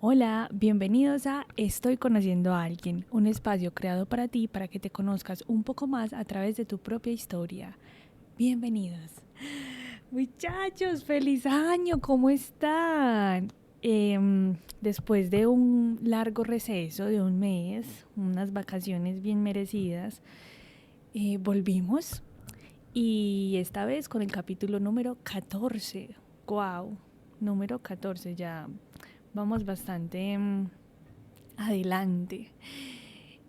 Hola, bienvenidos a Estoy conociendo a alguien, un espacio creado para ti para que te conozcas un poco más a través de tu propia historia. Bienvenidos. Muchachos, feliz año, ¿cómo están? Después de un largo receso de un mes, unas vacaciones bien merecidas, volvimos y esta vez con el capítulo número 14. ¡Wow! Número 14, ya vamos bastante adelante.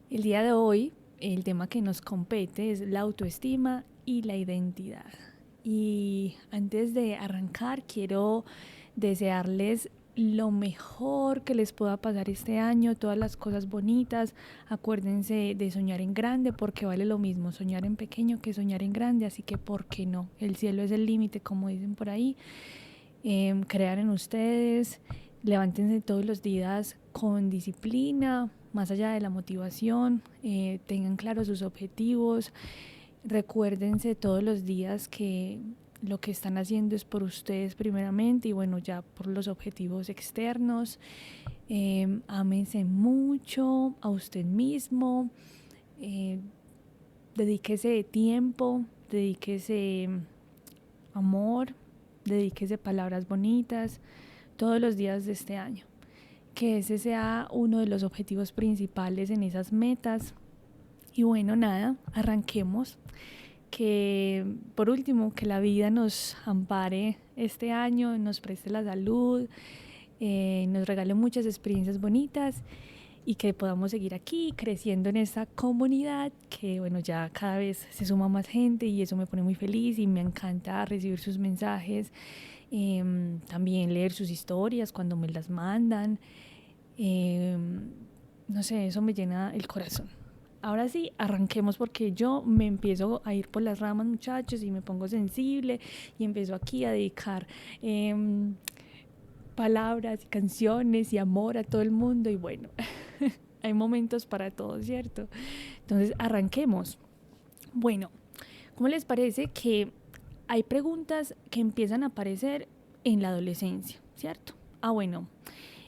El día de hoy, el tema que nos compete es la autoestima y la identidad. Y antes de arrancar, quiero desearles lo mejor que les pueda pasar este año, todas las cosas bonitas. Acuérdense de soñar en grande porque vale lo mismo soñar en pequeño que soñar en grande, así que ¿por qué no? El cielo es el límite, como dicen por ahí. Crean en ustedes, levántense todos los días con disciplina, más allá de la motivación, tengan claros sus objetivos, recuérdense todos los días que lo que están haciendo es por ustedes primeramente y bueno, ya por los objetivos externos. Ámense mucho a usted mismo, eh, dedíquese tiempo, dedíquese amor, dedíquese palabras bonitas todos los días de este año. Que ese sea uno de los objetivos principales en esas metas. Y bueno, nada, arranquemos. Que por último, que la vida nos ampare este año, nos preste la salud, nos regale muchas experiencias bonitas y que podamos seguir aquí creciendo en esta comunidad que bueno, ya cada vez se suma más gente y eso me pone muy feliz y me encanta recibir sus mensajes, también leer sus historias cuando me las mandan, eh, no sé, eso me llena el corazón. Ahora sí, arranquemos porque yo me empiezo a ir por las ramas, muchachos, y me pongo sensible y empiezo aquí a dedicar palabras y canciones y amor a todo el mundo y bueno, hay momentos para todo, ¿cierto? Entonces, arranquemos. Bueno, ¿cómo les parece que hay preguntas que empiezan a aparecer en la adolescencia, ¿cierto? Bueno,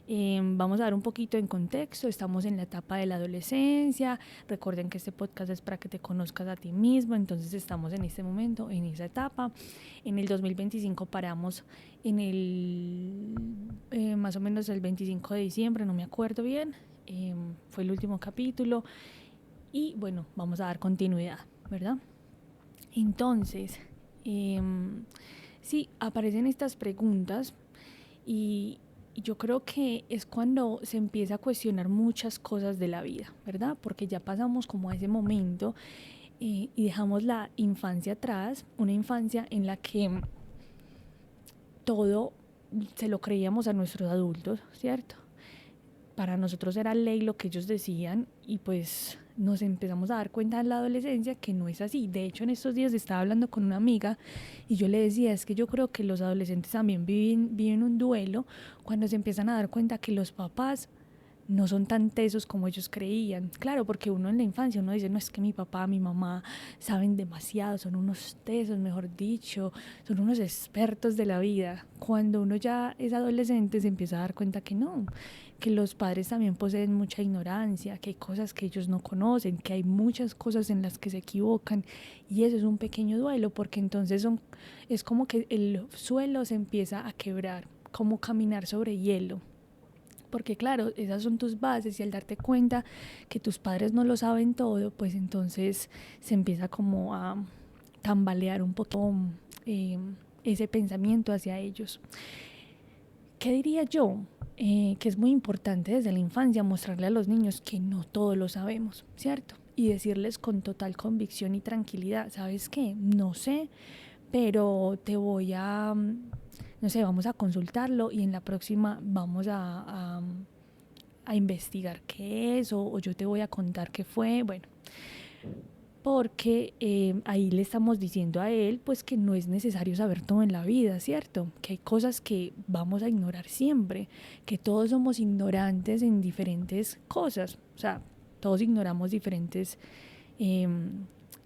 vamos a dar un poquito en contexto, estamos en la etapa de la adolescencia, recuerden que este podcast es para que te conozcas a ti mismo, entonces estamos en este momento, en esa etapa. En el 2025 paramos en el, más o menos el 25 de diciembre, no me acuerdo bien, fue el último capítulo y bueno, vamos a dar continuidad, ¿verdad? Entonces, sí, aparecen estas preguntas y yo creo que es cuando se empieza a cuestionar muchas cosas de la vida, ¿verdad? Porque ya pasamos como a ese momento y dejamos la infancia atrás, una infancia en la que todo se lo creíamos a nuestros adultos, ¿cierto? Para nosotros era ley lo que ellos decían y pues nos empezamos a dar cuenta en la adolescencia que no es así. De hecho, en estos días estaba hablando con una amiga y yo le decía, es que yo creo que los adolescentes también viven un duelo cuando se empiezan a dar cuenta que los papás no son tan tesos como ellos creían. Claro, porque uno en la infancia, uno dice, no, es que mi papá, mi mamá saben demasiado, son unos tesos, mejor dicho, son unos expertos de la vida. Cuando uno ya es adolescente se empieza a dar cuenta que no, que los padres también poseen mucha ignorancia, que hay cosas que ellos no conocen, que hay muchas cosas en las que se equivocan y eso es un pequeño duelo porque entonces es como que el suelo se empieza a quebrar, como caminar sobre hielo. Porque claro, esas son tus bases y al darte cuenta que tus padres no lo saben todo, pues entonces se empieza como a tambalear un poco ese pensamiento hacia ellos. ¿Qué diría yo? Que es muy importante desde la infancia mostrarle a los niños que no todo lo sabemos, ¿cierto? Y decirles con total convicción y tranquilidad, ¿sabes qué? No sé, pero te voy a, no sé, vamos a consultarlo y en la próxima vamos a investigar qué es o yo te voy a contar qué fue, bueno, porque ahí le estamos diciendo a él pues que no es necesario saber todo en la vida, ¿cierto? Que hay cosas que vamos a ignorar siempre, que todos somos ignorantes en diferentes cosas, o sea, todos ignoramos diferentes eh,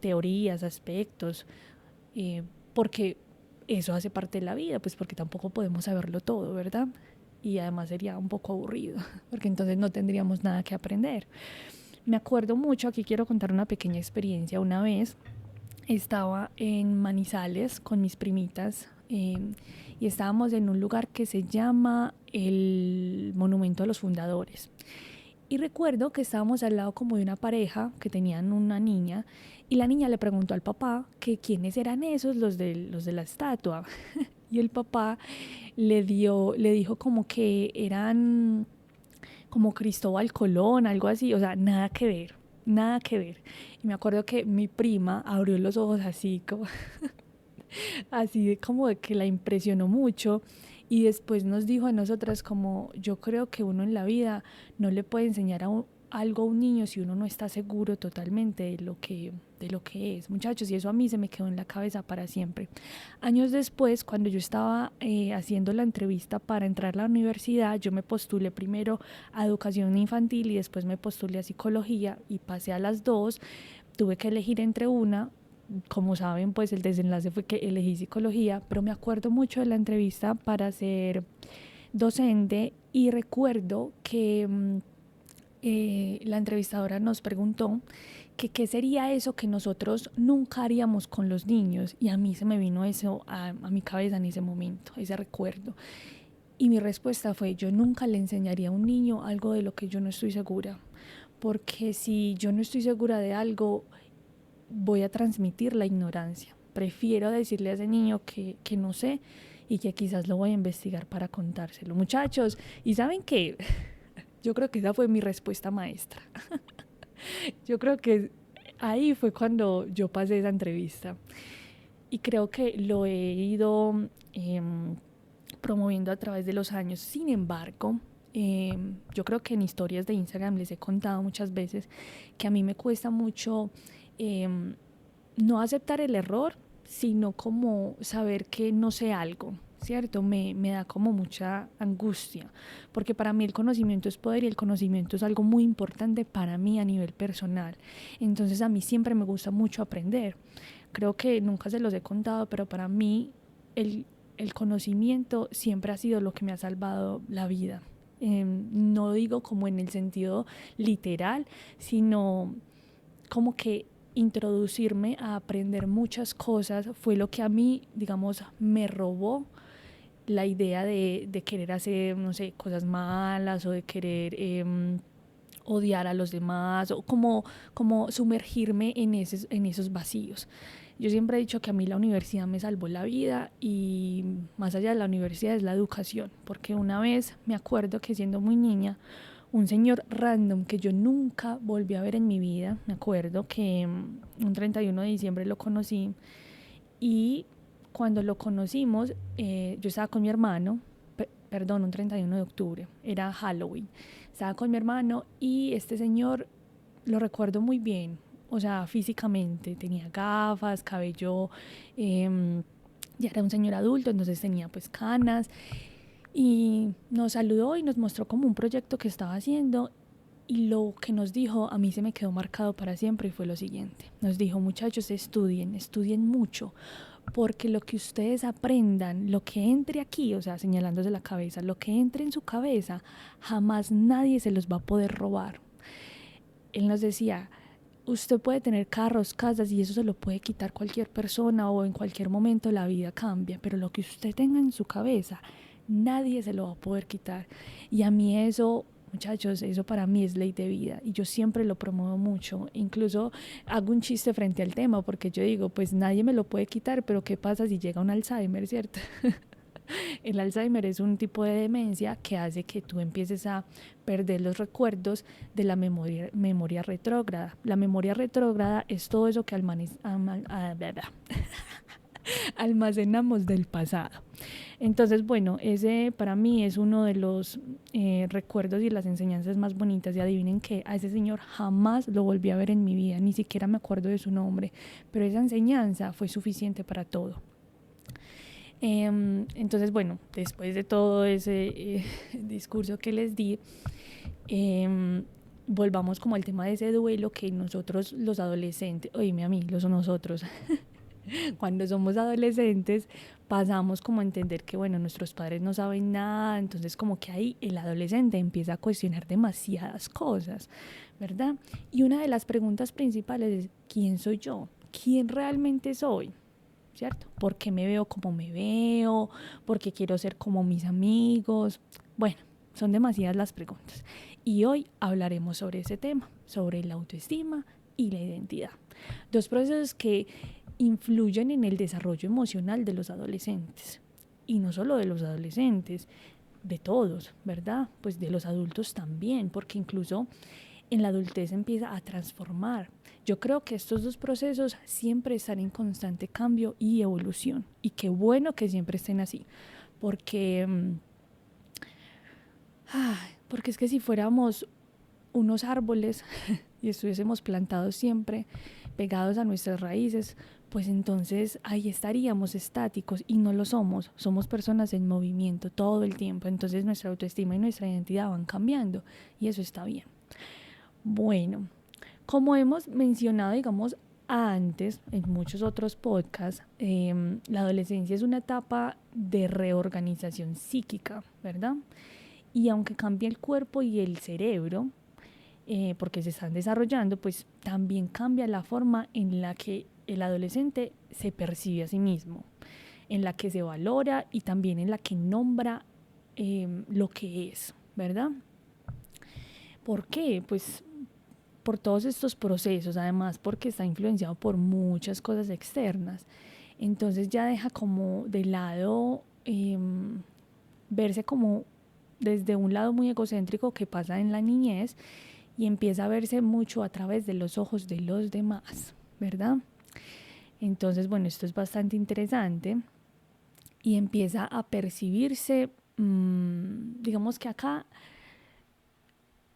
teorías, aspectos, porque eso hace parte de la vida, pues porque tampoco podemos saberlo todo, ¿verdad? y además sería un poco aburrido, porque entonces no tendríamos nada que aprender. Me acuerdo mucho, aquí quiero contar una pequeña experiencia. Una vez estaba en Manizales con mis primitas y estábamos en un lugar que se llama el Monumento a los Fundadores. Y recuerdo que estábamos al lado como de una pareja que tenían una niña y la niña le preguntó al papá que quiénes eran esos los de la estatua. Y el papá le dijo como que eran como Cristóbal Colón, algo así, o sea, nada que ver, nada que ver. Y me acuerdo que mi prima abrió los ojos así como, así de como de que la impresionó mucho y después nos dijo a nosotras como yo creo que uno en la vida no le puede enseñar algo a un niño si uno no está seguro totalmente de lo que es, muchachos, y eso a mí se me quedó en la cabeza para siempre. Años después, cuando yo estaba haciendo la entrevista para entrar a la universidad, yo me postulé primero a educación infantil y después me postulé a psicología y pasé a las dos. Tuve que elegir entre una. Como saben, pues el desenlace fue que elegí psicología, pero me acuerdo mucho de la entrevista para ser docente y recuerdo que la entrevistadora nos preguntó que qué sería eso que nosotros nunca haríamos con los niños, y a mí se me vino eso a mi cabeza en ese momento, ese recuerdo. Y mi respuesta fue, yo nunca le enseñaría a un niño algo de lo que yo no estoy segura, porque si yo no estoy segura de algo, voy a transmitir la ignorancia. Prefiero decirle a ese niño que no sé y que quizás lo voy a investigar para contárselo. Muchachos, ¿y saben qué? Yo creo que esa fue mi respuesta maestra. Yo creo que ahí fue cuando yo pasé esa entrevista. Y creo que lo he ido promoviendo a través de los años. Sin embargo, yo creo que en historias de Instagram les he contado muchas veces que a mí me cuesta mucho no aceptar el error, sino como saber que no sé algo, ¿cierto? Me da como mucha angustia, porque para mí el conocimiento es poder y el conocimiento es algo muy importante para mí a nivel personal. Entonces a mí siempre me gusta mucho aprender. Creo que nunca se los he contado, pero para mí el conocimiento siempre ha sido lo que me ha salvado la vida. No digo como en el sentido literal, sino como que introducirme a aprender muchas cosas fue lo que a mí, digamos, me robó la idea de querer hacer, no sé, cosas malas o de querer odiar a los demás o como sumergirme en esos vacíos. Yo siempre he dicho que a mí la universidad me salvó la vida y más allá de la universidad es la educación, porque una vez me acuerdo que siendo muy niña, un señor random que yo nunca volví a ver en mi vida, me acuerdo que un 31 de diciembre lo conocí y cuando lo conocimos, yo estaba con mi hermano, perdón, un 31 de octubre, era Halloween, estaba con mi hermano y este señor lo recuerdo muy bien, o sea, físicamente, tenía gafas, cabello, ya era un señor adulto, entonces tenía pues canas y nos saludó y nos mostró como un proyecto que estaba haciendo y lo que nos dijo a mí se me quedó marcado para siempre y fue lo siguiente. Nos dijo, muchachos, estudien mucho, porque lo que ustedes aprendan, lo que entre aquí, o sea, señalándose la cabeza, lo que entre en su cabeza, jamás nadie se los va a poder robar. Él nos decía, usted puede tener carros, casas y eso se lo puede quitar cualquier persona o en cualquier momento la vida cambia, pero lo que usted tenga en su cabeza, nadie se lo va a poder quitar. Y a mí eso, muchachos, eso para mí es ley de vida y yo siempre lo promuevo mucho. Incluso hago un chiste frente al tema porque yo digo, pues nadie me lo puede quitar, pero ¿qué pasa si llega un Alzheimer, cierto? El Alzheimer es un tipo de demencia que hace que tú empieces a perder los recuerdos de la memoria retrógrada. La memoria retrógrada es todo eso que almacenamos del pasado. Entonces, bueno, ese para mí es uno de los recuerdos y las enseñanzas más bonitas. Y adivinen que a ese señor jamás lo volví a ver en mi vida, ni siquiera me acuerdo de su nombre, pero esa enseñanza fue suficiente para todo. Entonces, bueno, después de todo ese discurso que les di, volvamos como al tema de ese duelo que nosotros los adolescentes, oíme a mí, nosotros, Cuando somos adolescentes pasamos como a entender que, bueno, nuestros padres no saben nada, entonces como que ahí el adolescente empieza a cuestionar demasiadas cosas, ¿verdad? Y una de las preguntas principales es, ¿quién soy yo? ¿Quién realmente soy? ¿Cierto? ¿Por qué me veo como me veo? ¿Por qué quiero ser como mis amigos? Bueno, son demasiadas las preguntas. Y hoy hablaremos sobre ese tema, sobre la autoestima y la identidad. Dos procesos que influyen en el desarrollo emocional de los adolescentes. Y no solo de los adolescentes, de todos, ¿verdad? Pues de los adultos también, porque incluso en la adultez empieza a transformar. Yo creo que estos dos procesos siempre están en constante cambio y evolución. Y qué bueno que siempre estén así, porque, porque es que si fuéramos unos árboles y estuviésemos plantados siempre, pegados a nuestras raíces, pues entonces ahí estaríamos estáticos y no lo somos. Somos personas en movimiento todo el tiempo. Entonces nuestra autoestima y nuestra identidad van cambiando y eso está bien. Bueno, como hemos mencionado, digamos, antes, en muchos otros podcasts, la adolescencia es una etapa de reorganización psíquica, ¿verdad? Y aunque cambia el cuerpo y el cerebro, porque se están desarrollando, pues también cambia la forma en la que el adolescente se percibe a sí mismo, en la que se valora y también en la que nombra lo que es, ¿verdad? ¿Por qué? Pues por todos estos procesos, además porque está influenciado por muchas cosas externas. Entonces ya deja como de lado verse como desde un lado muy egocéntrico que pasa en la niñez y empieza a verse mucho a través de los ojos de los demás, ¿verdad? Entonces, bueno, esto es bastante interesante y empieza a percibirse, digamos que acá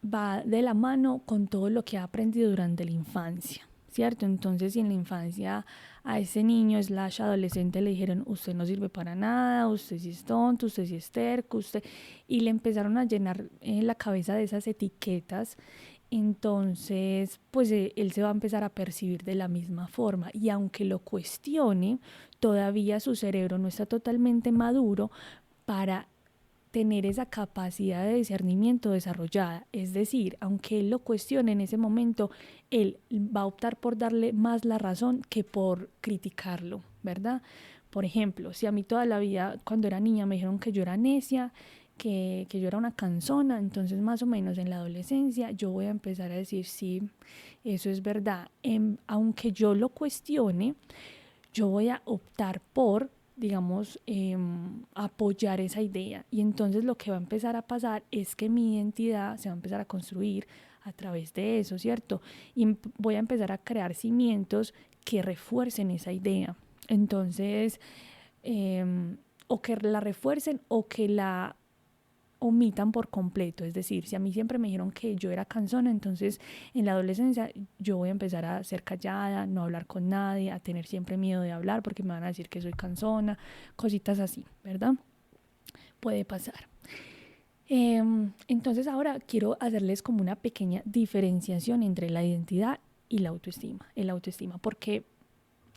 va de la mano con todo lo que ha aprendido durante la infancia, ¿cierto? Entonces, si en la infancia a ese niño slash adolescente le dijeron, usted no sirve para nada, usted sí es tonto, usted sí es terco, usted... Y le empezaron a llenar la cabeza de esas etiquetas, entonces, pues él se va a empezar a percibir de la misma forma. Y aunque lo cuestione, todavía su cerebro no está totalmente maduro para tener esa capacidad de discernimiento desarrollada. Es decir, aunque él lo cuestione en ese momento, él va a optar por darle más la razón que por criticarlo, ¿verdad? Por ejemplo, si a mí toda la vida, cuando era niña, me dijeron que yo era necia, que yo era una cansona, entonces más o menos en la adolescencia yo voy a empezar a decir, sí, eso es verdad. Aunque yo lo cuestione, yo voy a optar por, digamos, apoyar esa idea. Y entonces lo que va a empezar a pasar es que mi identidad se va a empezar a construir a través de eso, ¿cierto? Y voy a empezar a crear cimientos que refuercen esa idea. Entonces, o que la refuercen o que la omitan por completo. Es decir, si a mí siempre me dijeron que yo era cansona, entonces en la adolescencia yo voy a empezar a ser callada, no hablar con nadie, a tener siempre miedo de hablar porque me van a decir que soy cansona, cositas así, ¿verdad? Puede pasar. Entonces ahora quiero hacerles como una pequeña diferenciación entre la identidad y la autoestima, el autoestima, porque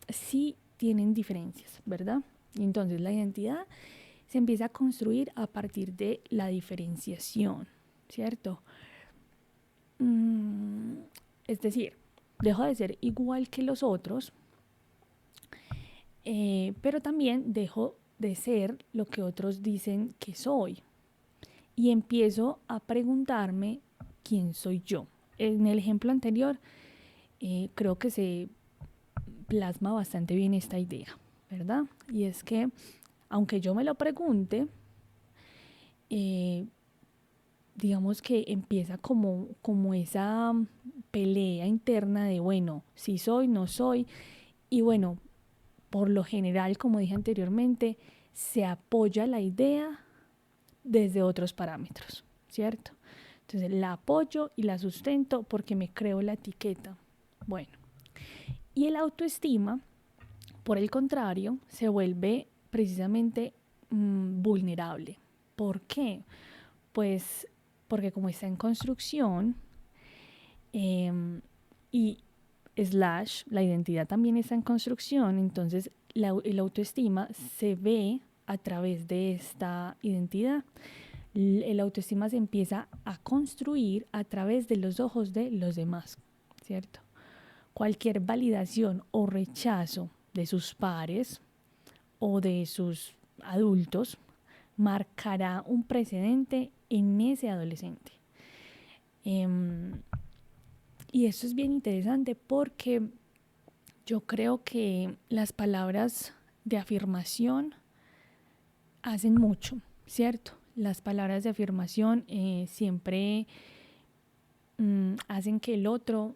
sí tienen diferencias, ¿verdad? Y entonces la identidad se empieza a construir a partir de la diferenciación, ¿cierto? Es decir, dejo de ser igual que los otros, pero también dejo de ser lo que otros dicen que soy. Y empiezo a preguntarme quién soy yo. En el ejemplo anterior, creo que se plasma bastante bien esta idea, ¿verdad? Y es que, aunque yo me lo pregunte, digamos que empieza como esa pelea interna de, bueno, si soy, no soy. Y bueno, por lo general, como dije anteriormente, se apoya la idea desde otros parámetros, ¿cierto? Entonces la apoyo y la sustento porque me creo la etiqueta. Bueno, y el autoestima, por el contrario, se vuelve precisamente vulnerable. ¿Por qué? Pues porque como está en construcción y slash, la identidad también está en construcción, entonces el autoestima se ve a través de esta identidad. El autoestima se empieza a construir a través de los ojos de los demás, ¿cierto? Cualquier validación o rechazo de sus pares o de sus adultos marcará un precedente en ese adolescente. Y esto es bien interesante porque yo creo que las palabras de afirmación hacen mucho, ¿cierto? Las palabras de afirmación siempre hacen que el otro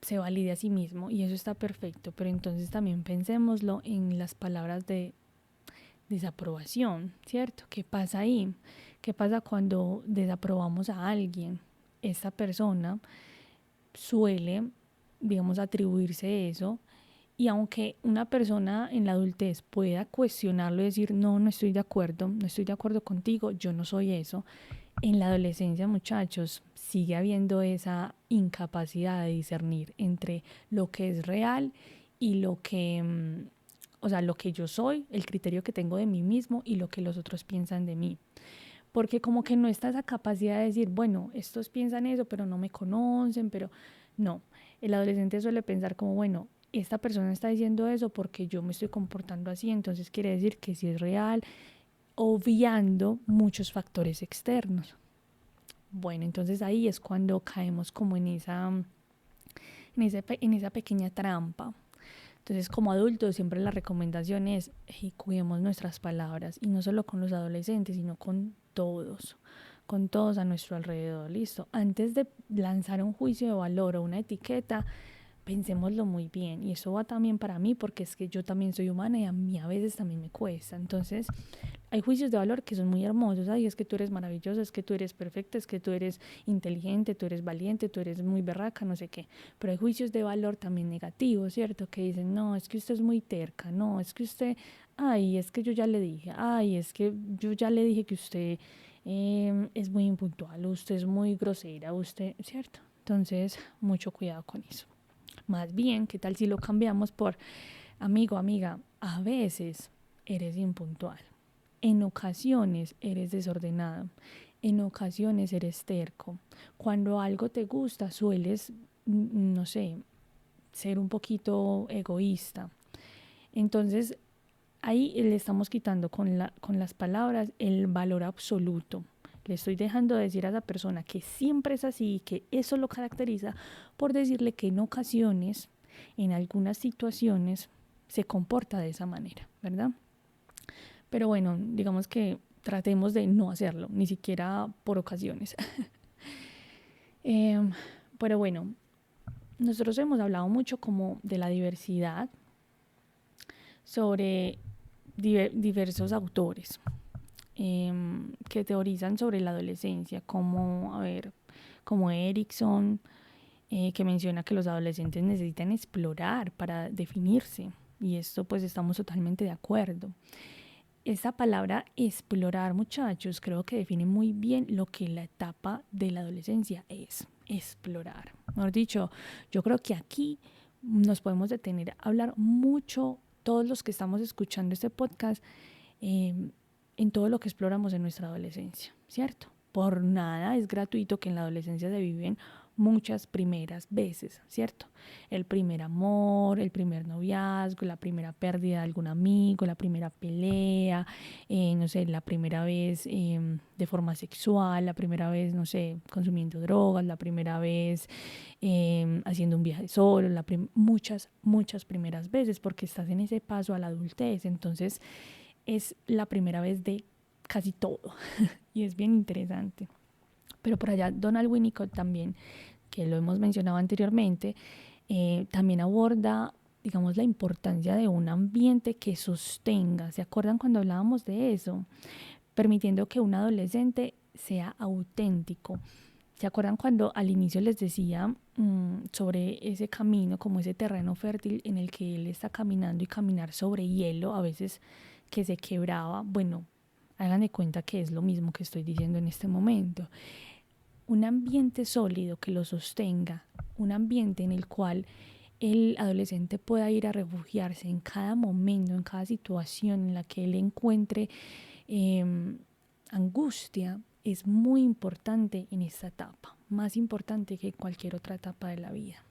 se valide a sí mismo y eso está perfecto, pero entonces también pensémoslo en las palabras de desaprobación, ¿cierto? ¿Qué pasa ahí? ¿Qué pasa cuando desaprobamos a alguien? Esta persona suele, digamos, atribuirse eso, y aunque una persona en la adultez pueda cuestionarlo y decir, no, no estoy de acuerdo contigo, yo no soy eso, en la adolescencia, muchachos, sigue habiendo esa incapacidad de discernir entre lo que es real y lo que, o sea, lo que yo soy, el criterio que tengo de mí mismo y lo que los otros piensan de mí. Porque como que no está esa capacidad de decir, bueno, estos piensan eso, pero no me conocen, pero no. El adolescente suele pensar como, bueno, esta persona está diciendo eso porque yo me estoy comportando así, entonces quiere decir que sí es real, obviando muchos factores externos. Bueno, entonces ahí es cuando caemos como en esa pequeña trampa. Entonces, como adultos, siempre la recomendación es, hey, cuidemos nuestras palabras, y no solo con los adolescentes, sino con todos a nuestro alrededor, listo. Antes de lanzar un juicio de valor o una etiqueta, pensémoslo muy bien, y eso va también para mí, porque es que yo también soy humana y a mí a veces también me cuesta. Entonces, hay juicios de valor que son muy hermosos. Ay, es que tú eres maravillosa, es que tú eres perfecta, es que tú eres inteligente, tú eres valiente, tú eres muy berraca, no sé qué. Pero hay juicios de valor también negativos, ¿cierto? Que dicen, no, es que usted es muy terca, no, es que usted, ay, es que yo ya le dije, ay, es que yo ya le dije que usted es muy impuntual, usted es muy grosera, usted, ¿cierto? Entonces, mucho cuidado con eso. Más bien, ¿qué tal si lo cambiamos por, amigo, amiga, a veces eres impuntual? En ocasiones eres desordenado, en ocasiones eres terco. Cuando algo te gusta sueles, no sé, ser un poquito egoísta. Entonces ahí le estamos quitando con las palabras el valor absoluto. Le estoy dejando de decir a esa persona que siempre es así, que eso lo caracteriza, por decirle que en ocasiones, en algunas situaciones, se comporta de esa manera, ¿verdad? Pero bueno, digamos que tratemos de no hacerlo, ni siquiera por ocasiones. eh, pero bueno, nosotros hemos hablado mucho como de la diversidad sobre diversos autores que teorizan sobre la adolescencia, como, a ver, como Erickson, que menciona que los adolescentes necesitan explorar para definirse, y esto pues estamos totalmente de acuerdo. Esa palabra explorar, muchachos, creo que define muy bien lo que la etapa de la adolescencia es, explorar. Mejor dicho, yo creo que aquí nos podemos detener a hablar mucho, todos los que estamos escuchando este podcast, en todo lo que exploramos en nuestra adolescencia, ¿cierto? Por nada es gratuito que en la adolescencia se viven muchas primeras veces, ¿cierto? El primer amor, el primer noviazgo, la primera pérdida de algún amigo, la primera pelea, no sé, la primera vez de forma sexual, la primera vez, no sé, consumiendo drogas, la primera vez haciendo un viaje solo, muchas primeras veces, porque estás en ese paso a la adultez. Entonces es la primera vez de casi todo y es bien interesante. Pero por allá Donald Winnicott también, que lo hemos mencionado anteriormente, también aborda, digamos, la importancia de un ambiente que sostenga. ¿Se acuerdan cuando hablábamos de eso? Permitiendo que un adolescente sea auténtico. ¿Se acuerdan cuando al inicio les decía sobre ese camino, como ese terreno fértil en el que él está caminando y caminar sobre hielo, a veces que se quebraba? Bueno, hagan de cuenta que es lo mismo que estoy diciendo en este momento. Un ambiente sólido que lo sostenga, un ambiente en el cual el adolescente pueda ir a refugiarse en cada momento, en cada situación en la que él encuentre angustia, es muy importante en esta etapa, más importante que cualquier otra etapa de la vida,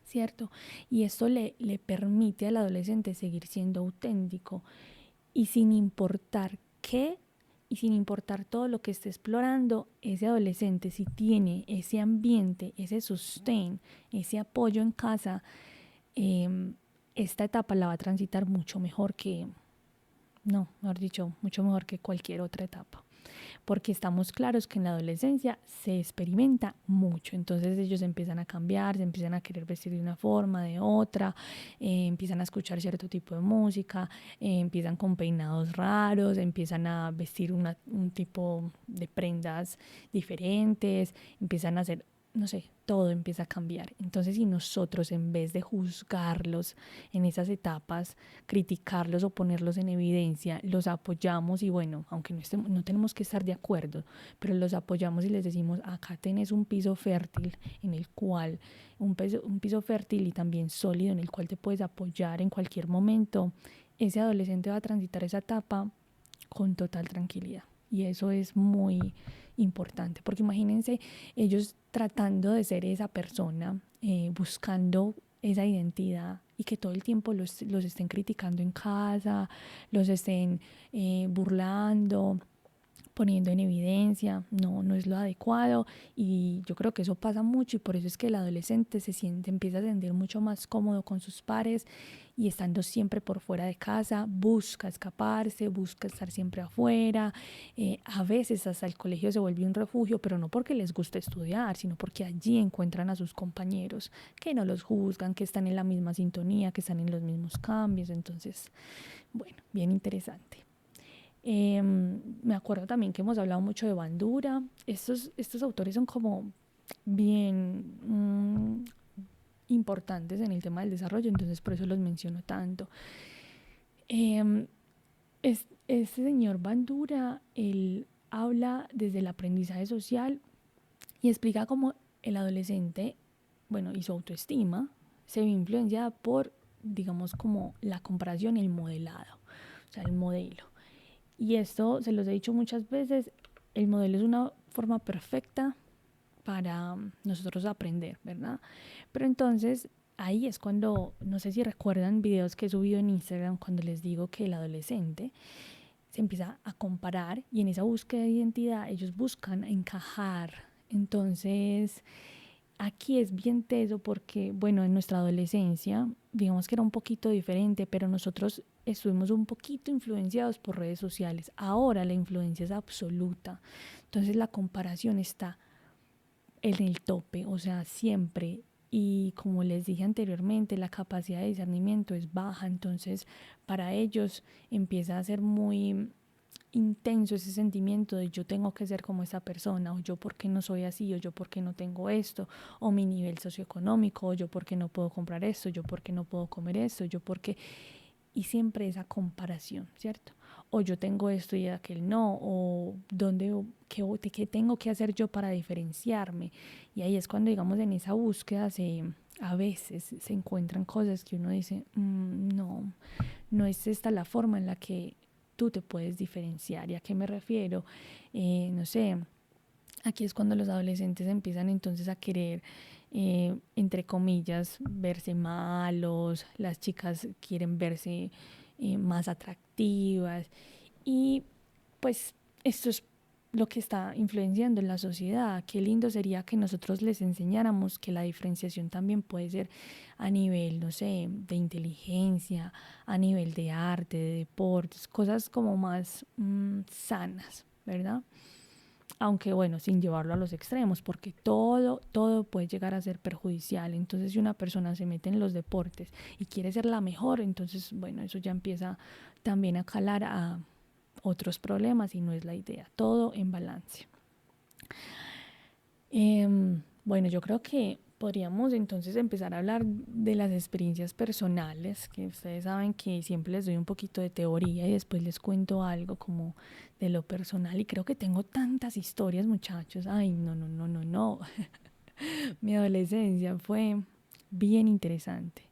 ¿cierto? Y esto le permite al adolescente seguir siendo auténtico y sin importar qué y sin importar todo lo que esté explorando, ese adolescente, si tiene ese ambiente, ese sostén, ese apoyo en casa, esta etapa la va a transitar mucho mejor que, no, mejor dicho, mucho mejor que cualquier otra etapa. Porque estamos claros que en la adolescencia se experimenta mucho, entonces ellos empiezan a cambiar, se empiezan a querer vestir de una forma, de otra, empiezan a escuchar cierto tipo de música, empiezan con peinados raros, empiezan a vestir un tipo de prendas diferentes, empiezan a hacer, no sé, todo empieza a cambiar. Entonces, si nosotros en vez de juzgarlos en esas etapas, criticarlos o ponerlos en evidencia, los apoyamos y bueno, aunque no tenemos que estar de acuerdo, pero los apoyamos y les decimos, acá tenés un piso fértil en el cual, un piso fértil y también sólido en el cual te puedes apoyar en cualquier momento, ese adolescente va a transitar esa etapa con total tranquilidad. Y eso es muy importante, porque imagínense ellos tratando de ser esa persona, buscando esa identidad y que todo el tiempo los estén criticando en casa, los estén burlando, poniendo en evidencia, no es lo adecuado y yo creo que eso pasa mucho y por eso es que el adolescente empieza a sentir mucho más cómodo con sus pares y estando siempre por fuera de casa, busca escaparse, busca estar siempre afuera, a veces hasta el colegio se vuelve un refugio, pero no porque les guste estudiar, sino porque allí encuentran a sus compañeros que no los juzgan, que están en la misma sintonía, que están en los mismos cambios, entonces, bueno, bien interesante. Me acuerdo también que hemos hablado mucho de Bandura. Estos autores son como bien importantes en el tema del desarrollo, entonces por eso los menciono tanto. Este señor Bandura, él habla desde el aprendizaje social y explica cómo el adolescente, bueno, y su autoestima se ve influenciada por, digamos, como la comparación y el modelado, o sea, el modelo. Y esto se los he dicho muchas veces, el modelo es una forma perfecta para nosotros aprender, ¿verdad? Pero entonces ahí es cuando, no sé si recuerdan videos que he subido en Instagram, cuando les digo que el adolescente se empieza a comparar y en esa búsqueda de identidad ellos buscan encajar. Entonces aquí es bien teso porque, bueno, en nuestra adolescencia, digamos que era un poquito diferente, pero nosotros estuvimos un poquito influenciados por redes sociales. Ahora la influencia es absoluta. Entonces la comparación está en el tope, o sea, siempre. Y como les dije anteriormente, la capacidad de discernimiento es baja. Entonces para ellos empieza a ser muy intenso ese sentimiento de yo tengo que ser como esa persona, o yo por qué no soy así, o yo por qué no tengo esto, o mi nivel socioeconómico, o yo por qué no puedo comprar esto, yo por qué no puedo comer esto, yo por qué, y siempre esa comparación, ¿cierto? O yo tengo esto y aquel no, o qué tengo que hacer yo para diferenciarme, y ahí es cuando digamos en esa búsqueda a veces se encuentran cosas que uno dice, no es esta la forma en la que tú te puedes diferenciar. ¿Y a qué me refiero? No sé, aquí es cuando los adolescentes empiezan entonces a querer, entre comillas, verse malos, las chicas quieren verse más atractivas y pues esto es lo que está influenciando en la sociedad. Qué lindo sería que nosotros les enseñáramos que la diferenciación también puede ser a nivel, no sé, de inteligencia, a nivel de arte, de deportes, cosas como más sanas, ¿verdad? Aunque bueno, sin llevarlo a los extremos, porque todo puede llegar a ser perjudicial. Entonces, si una persona se mete en los deportes y quiere ser la mejor, entonces, bueno, eso ya empieza también a calar a otros problemas y no es la idea. Todo en balance. Bueno, yo creo que podríamos entonces empezar a hablar de las experiencias personales, que ustedes saben que siempre les doy un poquito de teoría y después les cuento algo como de lo personal y creo que tengo tantas historias, muchachos. Ay, no. Mi adolescencia fue bien interesante,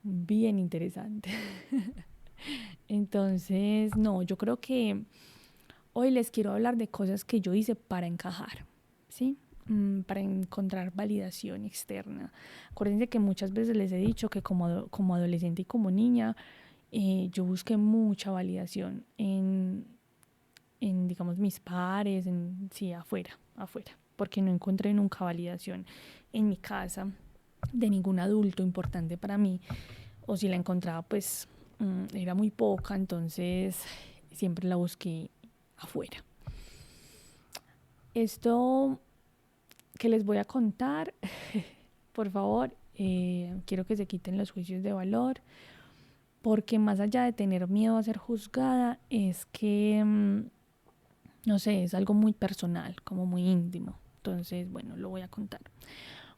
bien interesante. Entonces, no, yo creo que hoy les quiero hablar de cosas que yo hice para encajar, ¿sí? Para encontrar validación externa. Acuérdense que muchas veces les he dicho que como adolescente y como niña, yo busqué mucha validación en, digamos, mis pares, sí, afuera, porque no encontré nunca validación en mi casa de ningún adulto importante para mí, o si la encontraba, pues era muy poca, entonces siempre la busqué afuera. Esto que les voy a contar, por favor, quiero que se quiten los juicios de valor, porque más allá de tener miedo a ser juzgada, es que, no sé, es algo muy personal, como muy íntimo. Entonces, bueno, lo voy a contar.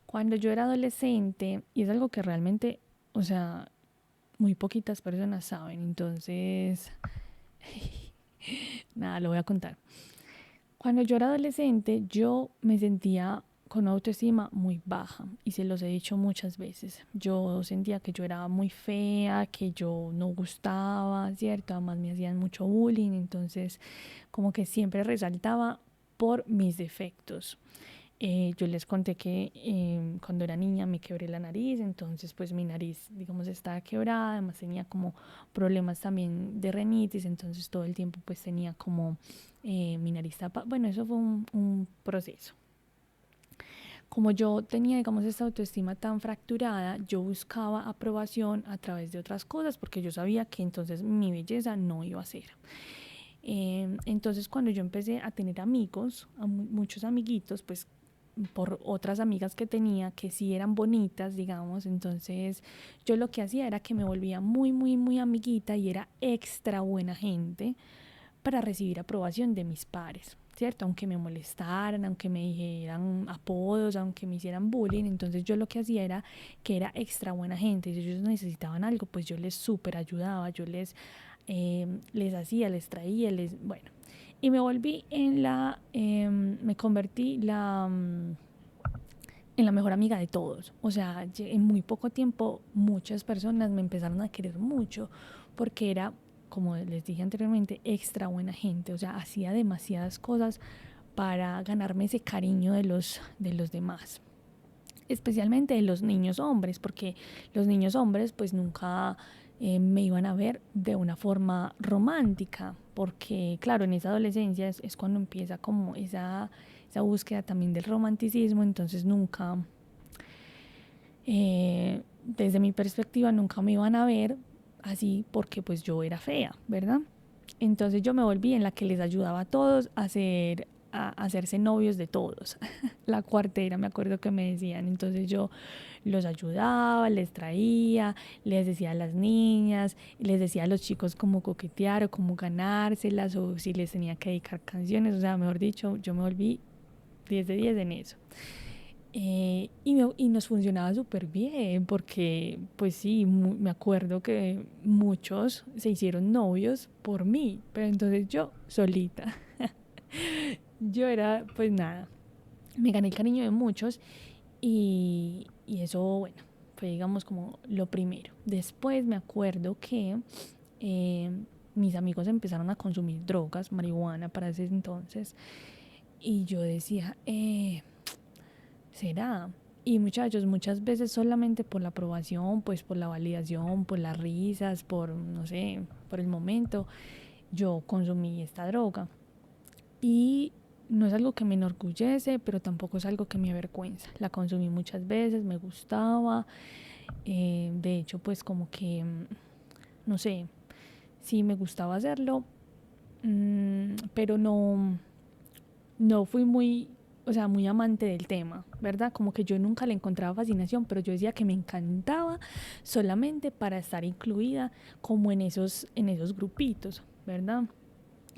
Cuando yo era adolescente, y es algo que realmente, o sea, muy poquitas personas saben, entonces, nada, lo voy a contar. Cuando yo era adolescente, yo me sentía con autoestima muy baja y se los he dicho muchas veces. Yo sentía que yo era muy fea, que yo no gustaba, ¿cierto? Además me hacían mucho bullying, entonces como que siempre resaltaba por mis defectos. Yo les conté que cuando era niña me quebré la nariz, entonces pues mi nariz, digamos, estaba quebrada, además tenía como problemas también de rinitis, entonces todo el tiempo pues tenía como mi nariz tapada. Bueno, eso fue un proceso. Como yo tenía, digamos, esta autoestima tan fracturada, yo buscaba aprobación a través de otras cosas porque yo sabía que entonces mi belleza no iba a ser. Entonces cuando yo empecé a tener amigos, muchos amiguitos, pues por otras amigas que tenía que sí eran bonitas, digamos, entonces yo lo que hacía era que me volvía muy amiguita y era extra buena gente para recibir aprobación de mis pares, ¿cierto? Aunque me molestaran, aunque me dijeran apodos, aunque me hicieran bullying, entonces yo lo que hacía era que era extra buena gente. Si ellos necesitaban algo, pues yo les súper ayudaba, yo les hacía, les traía, bueno. Y me volví me convertí en la mejor amiga de todos. O sea, en muy poco tiempo muchas personas me empezaron a querer mucho porque era, como les dije anteriormente, extra buena gente. O sea, hacía demasiadas cosas para ganarme ese cariño de los demás. Especialmente de los niños hombres, porque los niños hombres pues nunca me iban a ver de una forma romántica, porque claro, en esa adolescencia es cuando empieza como esa búsqueda también del romanticismo, entonces nunca, desde mi perspectiva, nunca me iban a ver así porque pues yo era fea, ¿verdad? Entonces yo me volví en la que les ayudaba a todos a hacerse novios de todos. La cuartera, me acuerdo que me decían. Entonces yo los ayudaba, les traía, les decía a las niñas, les decía a los chicos cómo coquetear o cómo ganárselas o si les tenía que dedicar canciones. O sea, mejor dicho, yo me volví 10 de 10 en eso. Y nos funcionaba súper bien porque, pues sí, me acuerdo que muchos se hicieron novios por mí, pero entonces yo solita. Yo era, pues nada, me gané el cariño de muchos y eso, bueno, fue digamos como lo primero. Después me acuerdo que eh, mis amigos empezaron a consumir drogas, marihuana para ese entonces, y yo decía, ¿será? Y muchachos, muchas veces solamente por la aprobación, pues por la validación, por las risas, por, no sé, por el momento, yo consumí esta droga. Y no es algo que me enorgullece, pero tampoco es algo que me avergüenza. La consumí muchas veces, me gustaba. De hecho, pues como que, no sé, sí me gustaba hacerlo, pero no fui muy, o sea, muy amante del tema, ¿verdad? Como que yo nunca le encontraba fascinación, pero yo decía que me encantaba solamente para estar incluida como en esos grupitos, ¿verdad?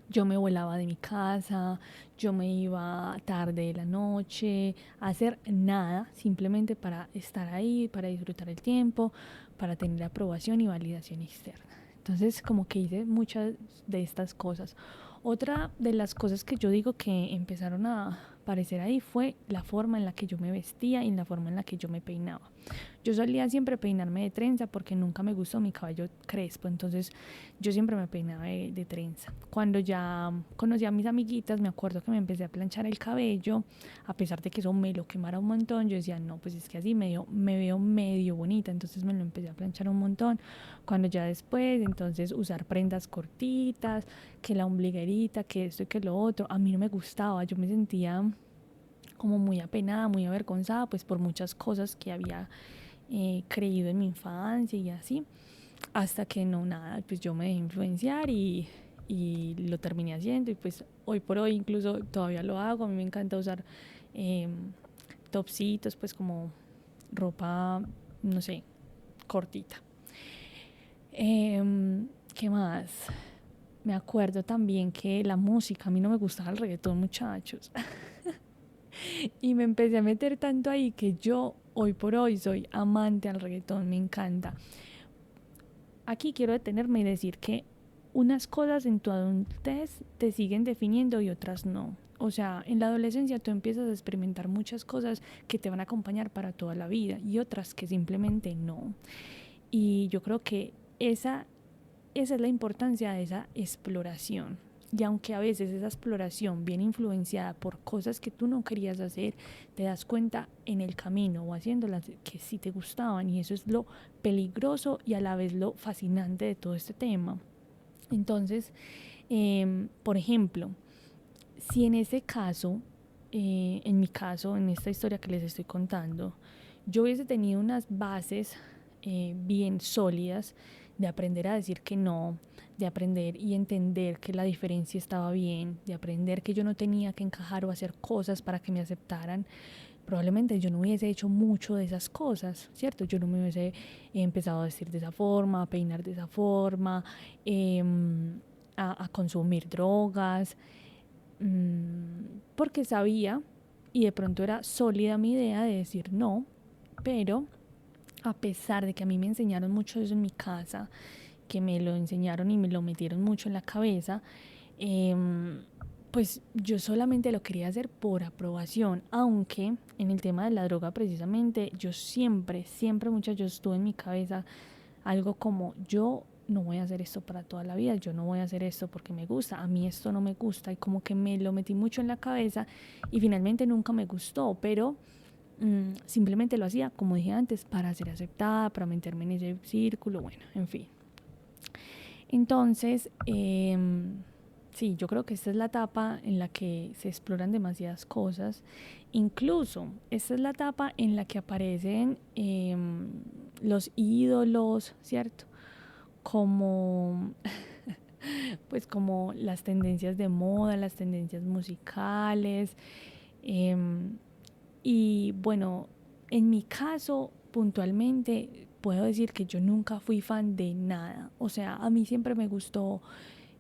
Yo me volaba de mi casa, yo me iba tarde de la noche a hacer nada, simplemente para estar ahí, para disfrutar el tiempo, para tener aprobación y validación externa. Entonces, como que hice muchas de estas cosas. Otra de las cosas que yo digo que empezaron a aparecer ahí fue la forma en la que yo me vestía y la forma en la que yo me peinaba. Yo solía siempre peinarme de trenza porque nunca me gustó mi cabello crespo, entonces yo siempre me peinaba de trenza. Cuando ya conocí a mis amiguitas, me acuerdo que me empecé a planchar el cabello, a pesar de que eso me lo quemara un montón, yo decía, no, pues es que así me veo medio bonita, entonces me lo empecé a planchar un montón. Cuando ya después, entonces usar prendas cortitas, que la ombliguerita, que esto y que lo otro, a mí no me gustaba, yo me sentía como muy apenada, muy avergonzada, pues por muchas cosas que había creído en mi infancia y así, hasta que no, nada, pues yo me dejé influenciar y lo terminé haciendo y pues hoy por hoy incluso todavía lo hago. A mí me encanta usar eh, topsitos, pues como ropa, no sé, cortita. ¿Qué más? Me acuerdo también que la música, a mí no me gustaba el reggaetón, muchachos. Y me empecé a meter tanto ahí que yo hoy por hoy soy amante al reggaetón, me encanta. Aquí quiero detenerme y decir que unas cosas en tu adultez te siguen definiendo y otras no. O sea, en la adolescencia tú empiezas a experimentar muchas cosas que te van a acompañar para toda la vida y otras que simplemente no. Y yo creo que esa es la importancia de esa exploración. Y aunque a veces esa exploración viene influenciada por cosas que tú no querías hacer, te das cuenta en el camino o haciéndolas que sí te gustaban, y eso es lo peligroso y a la vez lo fascinante de todo este tema. Entonces, por ejemplo, si en ese caso, en mi caso, en esta historia que les estoy contando, yo hubiese tenido unas bases bien sólidas de aprender a decir que no, de aprender y entender que la diferencia estaba bien, de aprender que yo no tenía que encajar o hacer cosas para que me aceptaran, probablemente yo no hubiese hecho mucho de esas cosas, ¿cierto? Yo no me hubiese empezado a vestir de esa forma, a peinar de esa forma, eh, a consumir drogas, porque sabía y de pronto era sólida mi idea de decir no, pero a pesar de que a mí me enseñaron mucho eso en mi casa, que me lo enseñaron y me lo metieron mucho en la cabeza, eh, pues yo solamente lo quería hacer por aprobación, aunque en el tema de la droga precisamente yo siempre muchachos tuve en mi cabeza algo como yo no voy a hacer esto para toda la vida, yo no voy a hacer esto porque me gusta, a mí esto no me gusta, y como que me lo metí mucho en la cabeza y finalmente nunca me gustó, pero simplemente lo hacía, como dije antes, para ser aceptada, para meterme en ese círculo, bueno, en fin. Entonces, sí, yo creo que esta es la etapa en la que se exploran demasiadas cosas. Incluso esta es la etapa en la que aparecen los ídolos, ¿cierto? Como, pues como las tendencias de moda, las tendencias musicales. Eh, y bueno, en mi caso, puntualmente, puedo decir que yo nunca fui fan de nada. O sea, a mí siempre me gustó,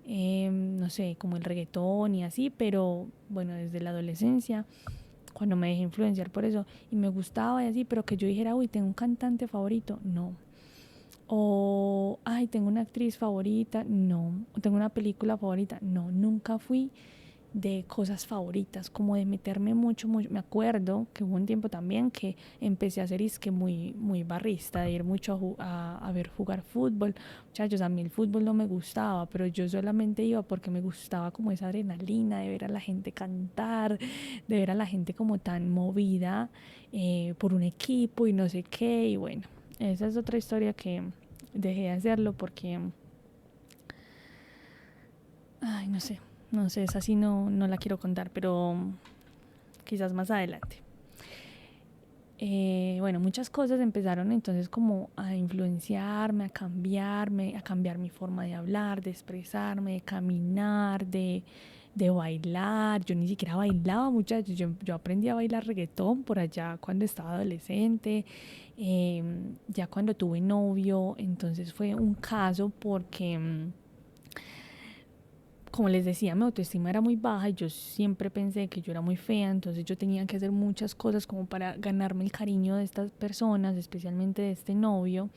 no sé, como el reggaetón y así, pero bueno, desde la adolescencia, cuando me dejé influenciar por eso y me gustaba y así, pero que yo dijera, uy, tengo un cantante favorito, no. O, ay, tengo una actriz favorita, no. O tengo una película favorita, no. Nunca fui de cosas favoritas, como de meterme mucho. Me acuerdo que hubo un tiempo también que empecé a hacer isque muy barrista, de ir mucho a ver jugar fútbol. Muchachos, a mí el fútbol no me gustaba, pero yo solamente iba porque me gustaba como esa adrenalina de ver a la gente cantar, de ver a la gente como tan movida por un equipo y no sé qué, y bueno, esa es otra historia que dejé de hacerlo porque, ay, no sé, esa sí no la quiero contar, pero quizás más adelante. Bueno, muchas cosas empezaron entonces como a influenciarme, a cambiar mi forma de hablar, de expresarme, de caminar, de bailar. Yo ni siquiera bailaba, muchachos. Yo aprendí a bailar reggaetón por allá cuando estaba adolescente, ya cuando tuve novio, entonces fue un caso porque como les decía, mi autoestima era muy baja y yo siempre pensé que yo era muy fea, entonces yo tenía que hacer muchas cosas como para ganarme el cariño de estas personas, especialmente de este novio.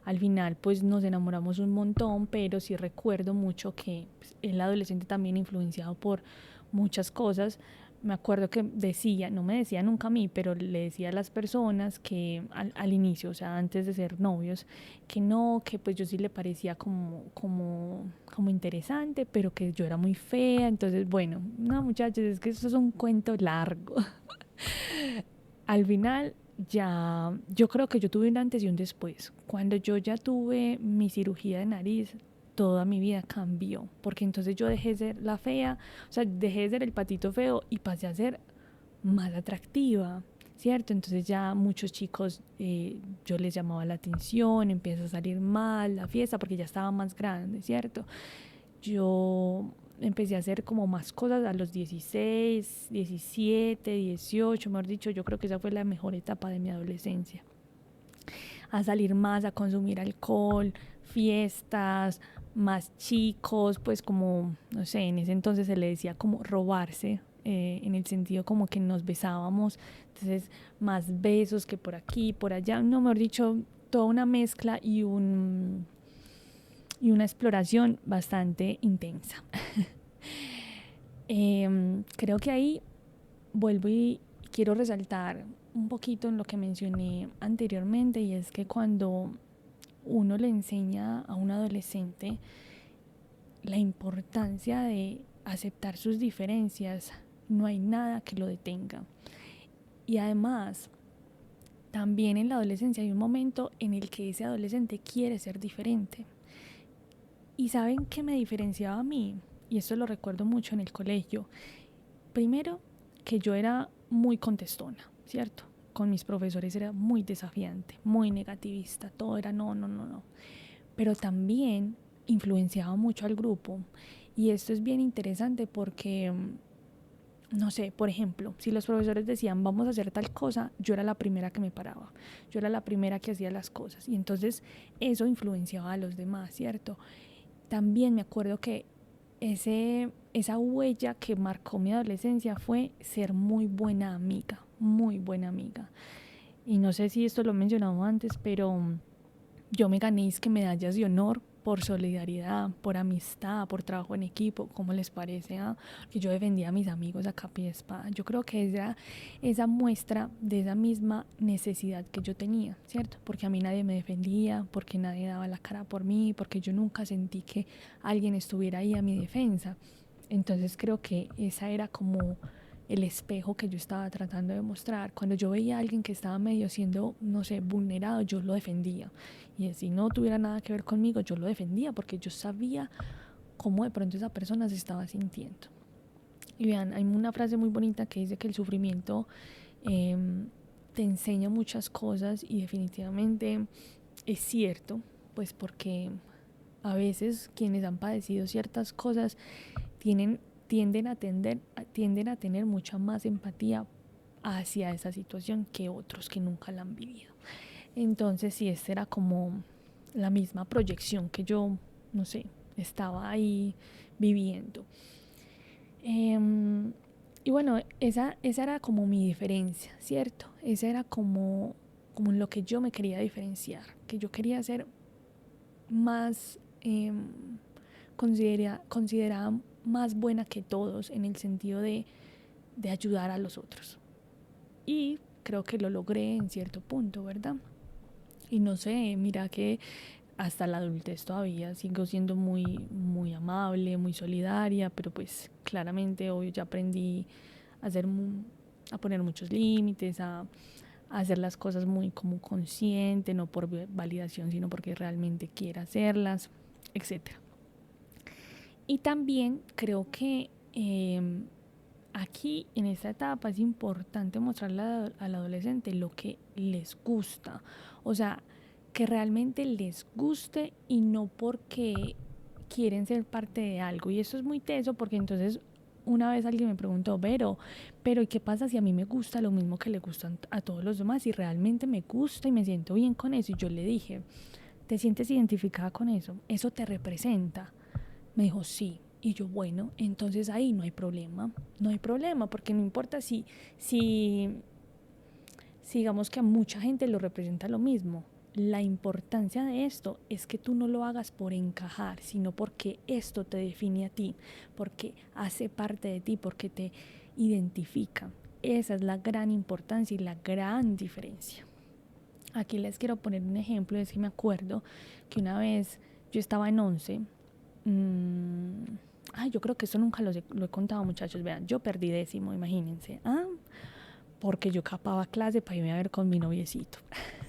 Al final pues nos enamoramos un montón, pero sí recuerdo mucho que pues, el adolescente también influenciado por muchas cosas, me acuerdo que decía, no me decía nunca a mí, pero le decía a las personas que al inicio, o sea, antes de ser novios, que no, que pues yo sí le parecía como interesante, pero que yo era muy fea. Entonces, bueno, no, muchachos, es que esto es un cuento largo. Al final, ya, yo creo que yo tuve un antes y un después. Cuando yo ya tuve mi cirugía de nariz, toda mi vida cambió, porque entonces yo dejé de ser la fea, o sea, dejé de ser el patito feo y pasé a ser más atractiva, ¿cierto? Entonces ya muchos chicos, yo les llamaba la atención, empieza a salir mal la fiesta porque ya estaba más grande, ¿cierto? Yo empecé a hacer como más cosas a los 16, 17, 18, mejor dicho, yo creo que esa fue la mejor etapa de mi adolescencia. A salir más, a consumir alcohol, fiestas, más chicos, pues como, no sé, en ese entonces se le decía como robarse, en el sentido como que nos besábamos, entonces más besos que por aquí, por allá, no, mejor dicho, toda una mezcla y una exploración bastante intensa. Creo que ahí vuelvo y quiero resaltar un poquito en lo que mencioné anteriormente, y es que cuando uno le enseña a un adolescente la importancia de aceptar sus diferencias, no hay nada que lo detenga. Y además, también en la adolescencia hay un momento en el que ese adolescente quiere ser diferente. ¿Y saben qué me diferenciaba a mí? Y esto lo recuerdo mucho en el colegio. Primero, que yo era muy contestona, ¿cierto? Con mis profesores era muy desafiante, muy negativista, todo era no, no, no, no. Pero también influenciaba mucho al grupo. Y esto es bien interesante porque, no sé, por ejemplo, si los profesores decían vamos a hacer tal cosa, yo era la primera que me paraba, yo era la primera que hacía las cosas. Y entonces eso influenciaba a los demás, ¿cierto? También me acuerdo que esa huella que marcó mi adolescencia fue ser muy buena amiga, muy buena amiga. Y no sé si esto lo he mencionado antes, pero yo me gané medallas de honor por solidaridad, por amistad, por trabajo en equipo. ¿Cómo les parece? Que yo defendía a mis amigos a capa y espada. Yo creo que esa muestra de esa misma necesidad que yo tenía, ¿cierto? Porque a mí nadie me defendía, porque nadie daba la cara por mí, porque yo nunca sentí que alguien estuviera ahí a mi defensa. Entonces creo que esa era como el espejo que yo estaba tratando de mostrar. Cuando yo veía a alguien que estaba medio siendo, no sé, vulnerado, yo lo defendía. Y si no tuviera nada que ver conmigo, yo lo defendía porque yo sabía cómo de pronto esa persona se estaba sintiendo. Y vean, hay una frase muy bonita que dice que el sufrimiento eh, te enseña muchas cosas, y definitivamente es cierto, pues porque a veces quienes han padecido ciertas cosas tienen, tienden a tener mucha más empatía hacia esa situación que otros que nunca la han vivido. Entonces, sí, esta era como la misma proyección que yo, no sé, estaba ahí viviendo. Y bueno, esa era como mi diferencia, ¿cierto? Esa era como lo que yo me quería diferenciar, que yo quería ser más considerada más buena que todos, en el sentido de ayudar a los otros. Y creo que lo logré en cierto punto, ¿verdad? Y no sé, mira que hasta la adultez todavía sigo siendo muy, muy amable, muy solidaria, pero pues claramente hoy ya aprendí a a poner muchos límites, a hacer las cosas muy como consciente, no por validación, sino porque realmente quiera hacerlas, etcétera. Y también creo que aquí en esta etapa es importante mostrarle al adolescente lo que les gusta, o sea, que realmente les guste y no porque quieren ser parte de algo. Y eso es muy teso porque entonces una vez alguien me preguntó, pero ¿y qué pasa si a mí me gusta lo mismo que le gustan a todos los demás y realmente me gusta y me siento bien con eso? Y yo le dije, ¿te sientes identificada con eso? ¿Eso te representa? Me dijo, sí. Y yo, bueno, entonces ahí no hay problema. No hay problema, porque no importa si, si digamos que a mucha gente lo representa lo mismo. La importancia de esto es que tú no lo hagas por encajar, sino porque esto te define a ti, porque hace parte de ti, porque te identifica. Esa es la gran importancia y la gran diferencia. Aquí les quiero poner un ejemplo. Es que me acuerdo que una vez yo estaba en 11. Yo creo que eso nunca lo he contado, muchachos. Vean, yo perdí décimo, imagínense. Porque yo capaba clase para irme a ver con mi noviecito.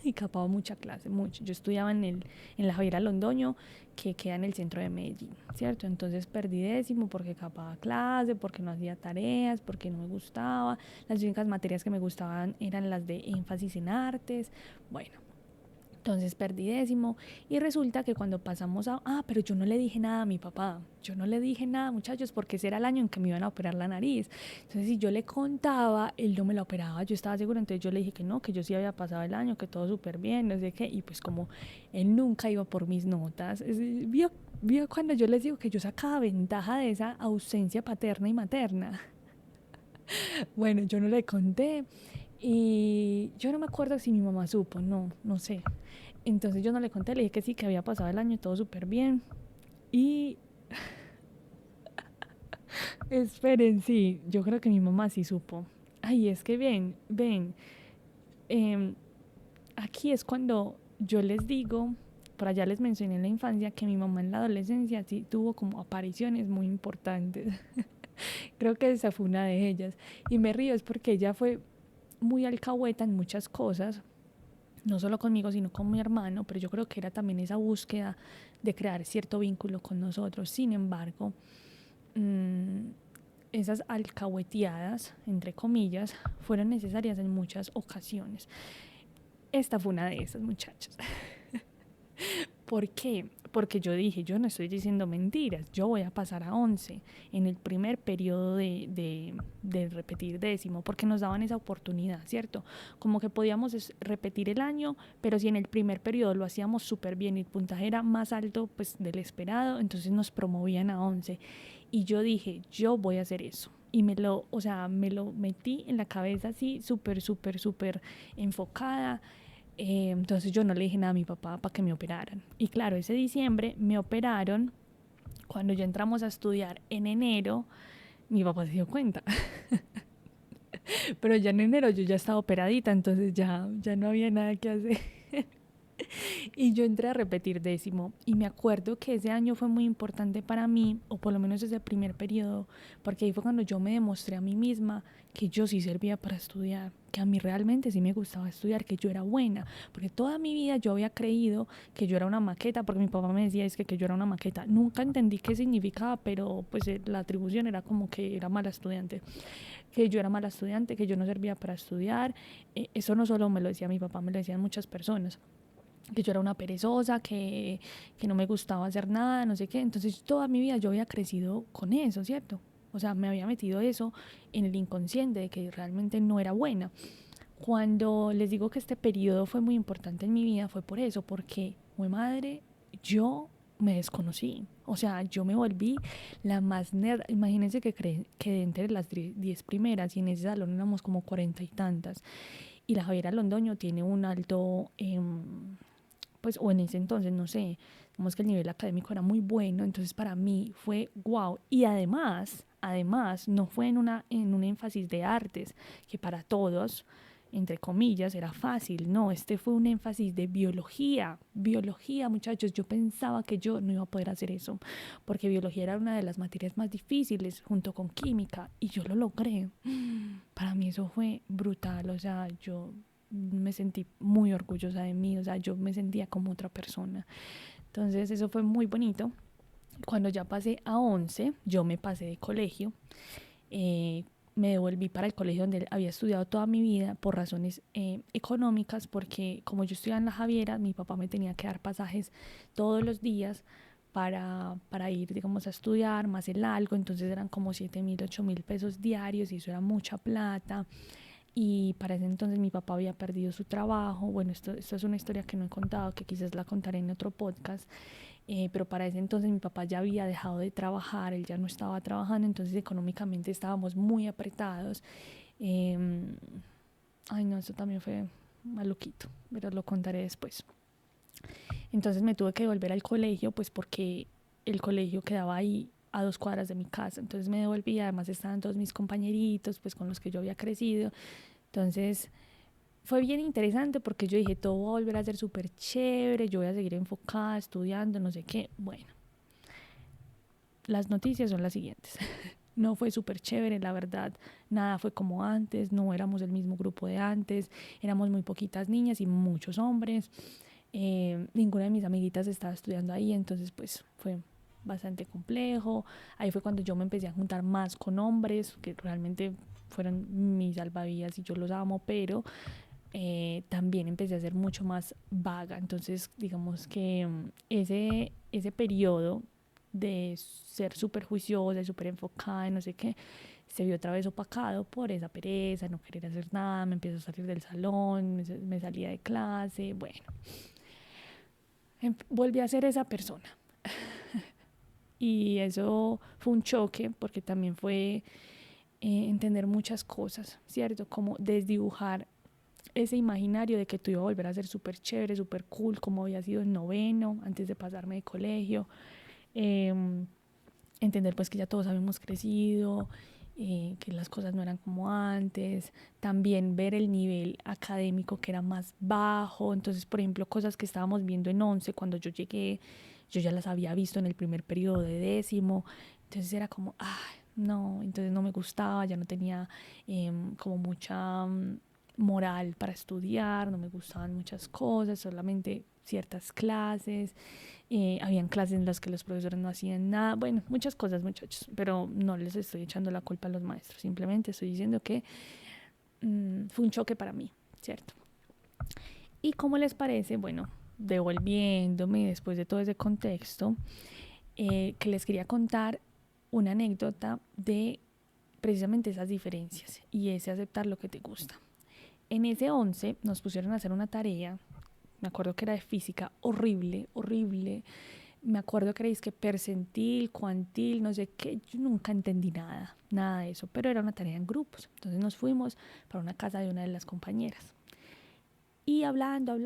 Y capaba mucha clase, mucho. Yo estudiaba en la Javiera Londoño, que queda en el centro de Medellín, ¿cierto? Entonces perdí décimo porque capaba clase, porque no hacía tareas, porque no me gustaba. Las únicas materias que me gustaban eran las de énfasis en artes. Bueno, entonces perdí décimo y resulta que cuando pasamos pero yo no le dije nada a mi papá. Yo no le dije nada, muchachos, porque ese era el año en que me iban a operar la nariz. Entonces si yo le contaba, él no me la operaba, yo estaba segura. Entonces yo le dije que no, que yo sí había pasado el año, que todo súper bien, no sé qué. Y pues como él nunca iba por mis notas, vio cuando yo les digo que yo sacaba ventaja de esa ausencia paterna y materna. Bueno, yo no le conté. Y yo no me acuerdo si mi mamá supo, no sé. Entonces yo no le conté, le dije que sí, que había pasado el año todo súper bien. Y esperen, sí, yo creo que mi mamá sí supo. Es que ven, eh, aquí es cuando yo les digo, por allá les mencioné en la infancia que mi mamá en la adolescencia sí tuvo como apariciones muy importantes. Creo que esa fue una de ellas. Y me río es porque ella fue muy alcahueta en muchas cosas, no solo conmigo, sino con mi hermano, pero yo creo que era también esa búsqueda de crear cierto vínculo con nosotros. Sin embargo, esas alcahueteadas, entre comillas, fueron necesarias en muchas ocasiones. Esta fue una de esas, muchachos. ¿Por qué? Porque yo dije, yo no estoy diciendo mentiras, yo voy a pasar a 11 en el primer periodo de repetir décimo, porque nos daban esa oportunidad, ¿cierto? Como que podíamos repetir el año, pero si en el primer periodo lo hacíamos súper bien y el puntaje era más alto pues del esperado, entonces nos promovían a 11. Y yo dije, yo voy a hacer eso. Y me lo metí en la cabeza así, súper enfocada. Entonces yo no le dije nada a mi papá para que me operaran. Y claro, ese diciembre me operaron. Cuando ya entramos a estudiar en enero, mi papá se dio cuenta. Pero ya en enero yo ya estaba operadita, entonces ya no había nada que hacer. Y yo entré a repetir décimo. Y me acuerdo que ese año fue muy importante para mí, o por lo menos ese primer periodo, porque ahí fue cuando yo me demostré a mí misma que yo sí servía para estudiar, que a mí realmente sí me gustaba estudiar, que yo era buena, porque toda mi vida yo había creído que yo era una maqueta, porque mi papá me decía que yo era una maqueta. Nunca entendí qué significaba, pero pues la atribución era como que era mala estudiante, que yo era mala estudiante, que yo no servía para estudiar. Eso no solo me lo decía mi papá, me lo decían muchas personas, que yo era una perezosa, que no me gustaba hacer nada, no sé qué. Entonces toda mi vida yo había crecido con eso, ¿cierto? O sea, me había metido eso en el inconsciente de que realmente no era buena. Cuando les digo que este periodo fue muy importante en mi vida, fue por eso, porque, muy madre, yo me desconocí. O sea, yo me volví la más nerd. Imagínense que quedé entre las 10 primeras y en ese salón éramos como 40 y tantas. Y la Javiera Londoño tiene un alto, pues, o en ese entonces, no sé, digamos que el nivel académico era muy bueno. Entonces para mí fue wow. Y además, no fue en un énfasis de artes, que para todos, entre comillas, era fácil. No, este fue un énfasis de biología. Biología, muchachos, yo pensaba que yo no iba a poder hacer eso, porque biología era una de las materias más difíciles junto con química, y yo lo logré. Para mí eso fue brutal. O sea, yo me sentí muy orgullosa de mí. O sea, yo me sentía como otra persona. Entonces eso fue muy bonito. Cuando ya pasé a 11, yo me pasé de colegio. Me devolví para el colegio donde había estudiado toda mi vida por razones económicas, porque como yo estudiaba en la Javiera, mi papá me tenía que dar pasajes todos los días para ir, digamos, a estudiar, más el algo. Entonces eran como 7.000, 8.000 pesos diarios, y eso era mucha plata. Y para ese entonces mi papá había perdido su trabajo. Bueno, esto es una historia que no he contado, que quizás la contaré en otro podcast. Pero para ese entonces mi papá ya había dejado de trabajar, él ya no estaba trabajando, entonces económicamente estábamos muy apretados. Eh, no, eso también fue maluquito, pero lo contaré después. Entonces me tuve que volver al colegio, pues porque el colegio quedaba ahí a 2 cuadras de mi casa. Entonces me devolví, además estaban todos mis compañeritos, pues con los que yo había crecido. Entonces fue bien interesante porque yo dije, todo va a volver a ser súper chévere, yo voy a seguir enfocada, estudiando, no sé qué. Bueno, las noticias son las siguientes. No fue súper chévere, la verdad, nada fue como antes, no éramos el mismo grupo de antes, éramos muy poquitas niñas y muchos hombres. Ninguna de mis amiguitas estaba estudiando ahí, entonces pues fue bastante complejo. Ahí fue cuando yo me empecé a juntar más con hombres, que realmente fueron mis salvavidas y yo los amo, pero también empecé a ser mucho más vaga. Entonces digamos que ese periodo de ser súper juiciosa, súper enfocada y no sé qué, se vio otra vez opacado por esa pereza, no querer hacer nada, me empiezo a salir del salón, me salía de clase, bueno, volví a ser esa persona. Y eso fue un choque porque también fue entender muchas cosas, ¿cierto? Como desdibujar ese imaginario de que tú ibas a volver a ser súper chévere, súper cool, como había sido en noveno, antes de pasarme de colegio. Eh, Entender pues que ya todos habíamos crecido, que las cosas no eran como antes, también ver el nivel académico que era más bajo. Entonces, por ejemplo, cosas que estábamos viendo en 11 cuando yo llegué, yo ya las había visto en el primer periodo de décimo. Entonces era como, ay, no, entonces no me gustaba, ya no tenía como mucha moral para estudiar, no me gustaban muchas cosas, solamente ciertas clases. Habían clases en las que los profesores no hacían nada, bueno, muchas cosas, muchachos, pero no les estoy echando la culpa a los maestros, simplemente estoy diciendo que fue un choque para mí, ¿cierto? ¿Y cómo les parece? Bueno, devolviéndome después de todo ese contexto, que les quería contar una anécdota de precisamente esas diferencias y ese aceptar lo que te gusta. En ese 11 nos pusieron a hacer una tarea, me acuerdo que era de física, horrible, horrible. Me acuerdo que era que percentil, cuantil, no sé qué, yo nunca entendí nada, nada de eso, pero era una tarea en grupos. Entonces nos fuimos para una casa de una de las compañeras. Y hablando,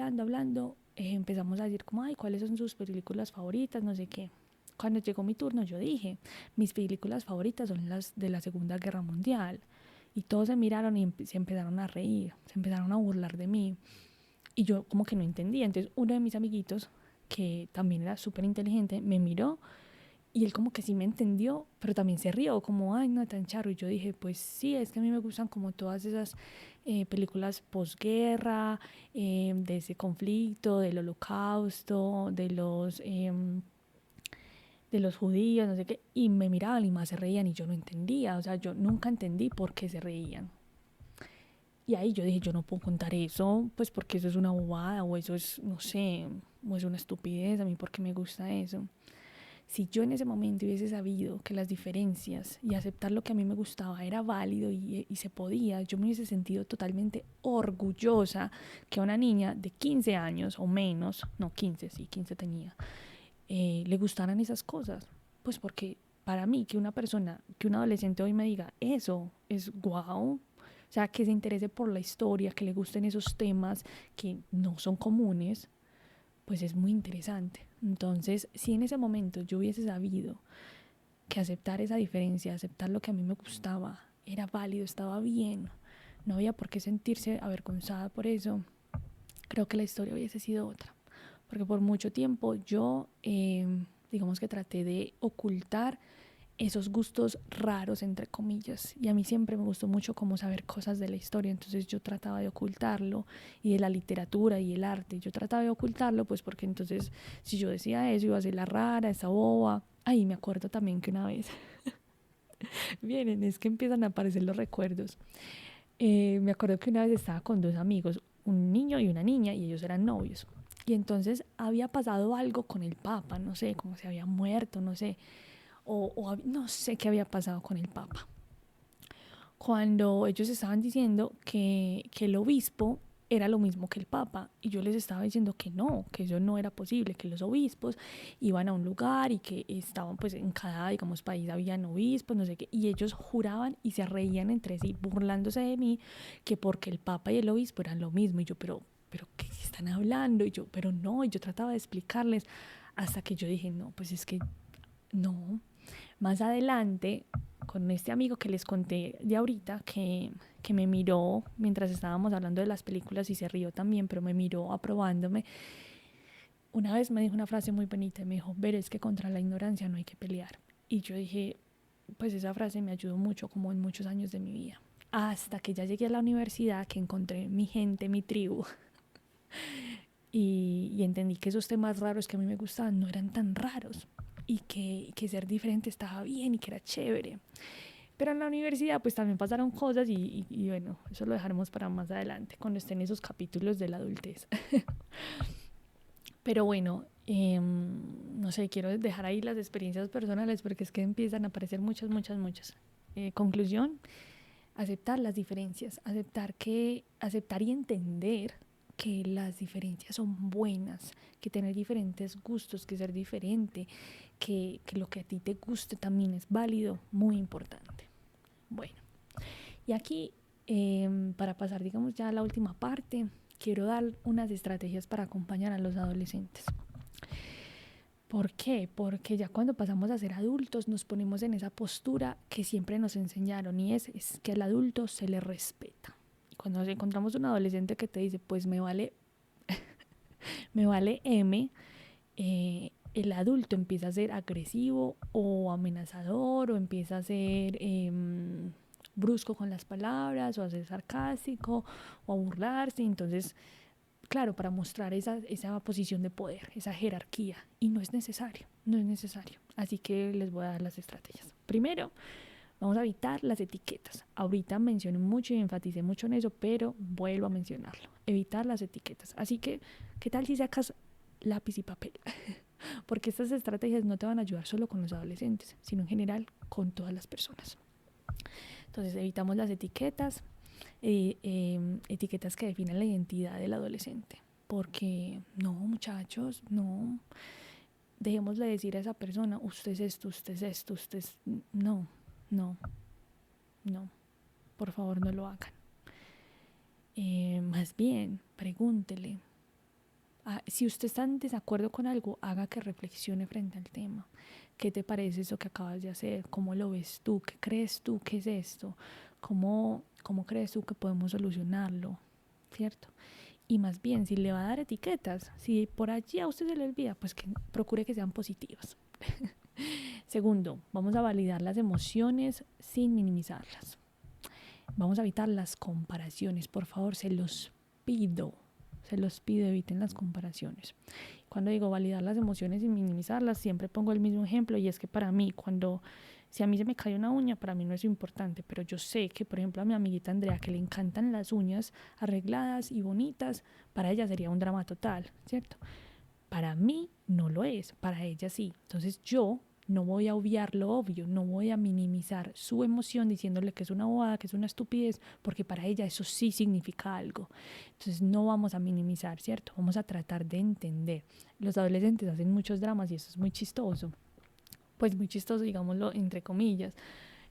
empezamos a decir como, ay, ¿cuáles son sus películas favoritas? No sé qué. Cuando llegó mi turno, yo dije, mis películas favoritas son las de la Segunda Guerra Mundial. Y todos se miraron y se empezaron a reír, se empezaron a burlar de mí. Y yo como que no entendía. Entonces uno de mis amiguitos, que también era súper inteligente, me miró y él como que sí me entendió, pero también se rió, como, ay, no, tan charro. Y yo dije, pues sí, es que a mí me gustan como todas esas películas posguerra, de ese conflicto, del holocausto, de los judíos, no sé qué. Y me miraban y más se reían y yo no entendía. O sea, yo nunca entendí por qué se reían. Y ahí yo dije, yo no puedo contar eso, pues porque eso es una bobada o eso es, no sé, o es una estupidez, a mí porque me gusta eso. Si yo en ese momento hubiese sabido que las diferencias y aceptar lo que a mí me gustaba era válido y se podía, yo me hubiese sentido totalmente orgullosa que a una niña de 15 años o menos, no 15, sí, 15 tenía, le gustaran esas cosas. Pues porque para mí que una persona, que un adolescente hoy me diga eso es guau. O sea, que se interese por la historia, que le gusten esos temas que no son comunes, pues es muy interesante. Entonces, si en ese momento yo hubiese sabido que aceptar esa diferencia, aceptar lo que a mí me gustaba, era válido, estaba bien, no había por qué sentirse avergonzada por eso, creo que la historia hubiese sido otra. Porque por mucho tiempo yo, digamos que traté de ocultar esos gustos raros, entre comillas. Y a mí siempre me gustó mucho como saber cosas de la historia, entonces yo trataba de ocultarlo, y de la literatura y el arte. Yo trataba de ocultarlo, pues porque entonces si yo decía eso iba a ser la rara, esa boba. Ay, me acuerdo también que una vez, miren, es que empiezan a aparecer los recuerdos. Me acuerdo que una vez estaba con dos amigos, un niño y una niña, y ellos eran novios. Y entonces había pasado algo con el Papa, no sé, como se había muerto, no sé, o no sé qué había pasado con el Papa. Cuando ellos estaban diciendo que el obispo era lo mismo que el Papa, y yo les estaba diciendo que no, que eso no era posible, que los obispos iban a un lugar y que estaban pues en cada, digamos, país habían obispos, no sé qué, y ellos juraban y se reían entre sí, burlándose de mí, que porque el Papa y el obispo eran lo mismo. Y yo, pero ¿qué están hablando? Y yo, pero no, y yo trataba de explicarles hasta que yo dije, no, pues es que no. Más adelante, con este amigo que les conté de ahorita, que me miró mientras estábamos hablando de las películas y se rió también, pero me miró aprobándome, una vez me dijo una frase muy bonita y me dijo, ver, es que contra la ignorancia no hay que pelear. Y yo dije, pues esa frase me ayudó mucho, como en muchos años de mi vida. Hasta que ya llegué a la universidad, que encontré mi gente, mi tribu, y entendí que esos temas raros que a mí me gustaban no eran tan raros y que ser diferente estaba bien y que era chévere. Pero en la universidad pues también pasaron cosas y bueno, eso lo dejaremos para más adelante, cuando estén esos capítulos de la adultez. Pero bueno, no sé, quiero dejar ahí las experiencias personales porque es que empiezan a aparecer muchas, muchas, muchas. Conclusión, aceptar las diferencias, aceptar y entender que las diferencias son buenas, que tener diferentes gustos, que ser diferente, que lo que a ti te guste también es válido, muy importante. Bueno, y aquí para pasar digamos ya a la última parte, quiero dar unas estrategias para acompañar a los adolescentes. ¿Por qué? Porque ya cuando pasamos a ser adultos nos ponemos en esa postura que siempre nos enseñaron y es que al adulto se le respeta. Y cuando nos encontramos un adolescente que te dice, pues me vale M, el adulto empieza a ser agresivo o amenazador o empieza a ser brusco con las palabras o a ser sarcástico o a burlarse. Entonces, claro, para mostrar esa posición de poder, esa jerarquía. Y no es necesario, no es necesario. Así que les voy a dar las estrategias. Primero, vamos a evitar las etiquetas. Ahorita mencioné mucho y enfaticé mucho en eso, pero vuelvo a mencionarlo. Evitar las etiquetas. Así que, ¿qué tal si sacas lápiz y papel? Porque estas estrategias no te van a ayudar solo con los adolescentes, sino en general con todas las personas. Entonces, evitamos las etiquetas. Etiquetas que definen la identidad del adolescente, porque no, muchachos, no, dejemos de decir a esa persona, usted es esto, usted es esto, usted es... No, no, no, por favor no lo hagan. Más bien, pregúntele. Si usted está en desacuerdo con algo, haga que reflexione frente al tema. ¿Qué te parece eso que acabas de hacer? ¿Cómo lo ves tú? ¿Qué crees tú que es esto? ¿Cómo crees tú que podemos solucionarlo? ¿Cierto? Y más bien, si le va a dar etiquetas, si por allí a usted se le olvida, pues que procure que sean positivas. Segundo, vamos a validar las emociones sin minimizarlas. Vamos a evitar las comparaciones, por favor, se los pido, eviten las comparaciones. Cuando digo validar las emociones sin minimizarlas, siempre pongo el mismo ejemplo y es que para mí, si a mí se me cae una uña, para mí no es importante, pero yo sé que, por ejemplo, a mi amiguita Andrea, que le encantan las uñas arregladas y bonitas, para ella sería un drama total, ¿cierto? Para mí no lo es, para ella sí. Entonces yo no voy a obviar lo obvio, no voy a minimizar su emoción diciéndole que es una bobada, que es una estupidez, porque para ella eso sí significa algo. Entonces no vamos a minimizar, ¿cierto? Vamos a tratar de entender. Los adolescentes hacen muchos dramas y eso es muy chistoso. Pues muy chistoso, digámoslo, entre comillas.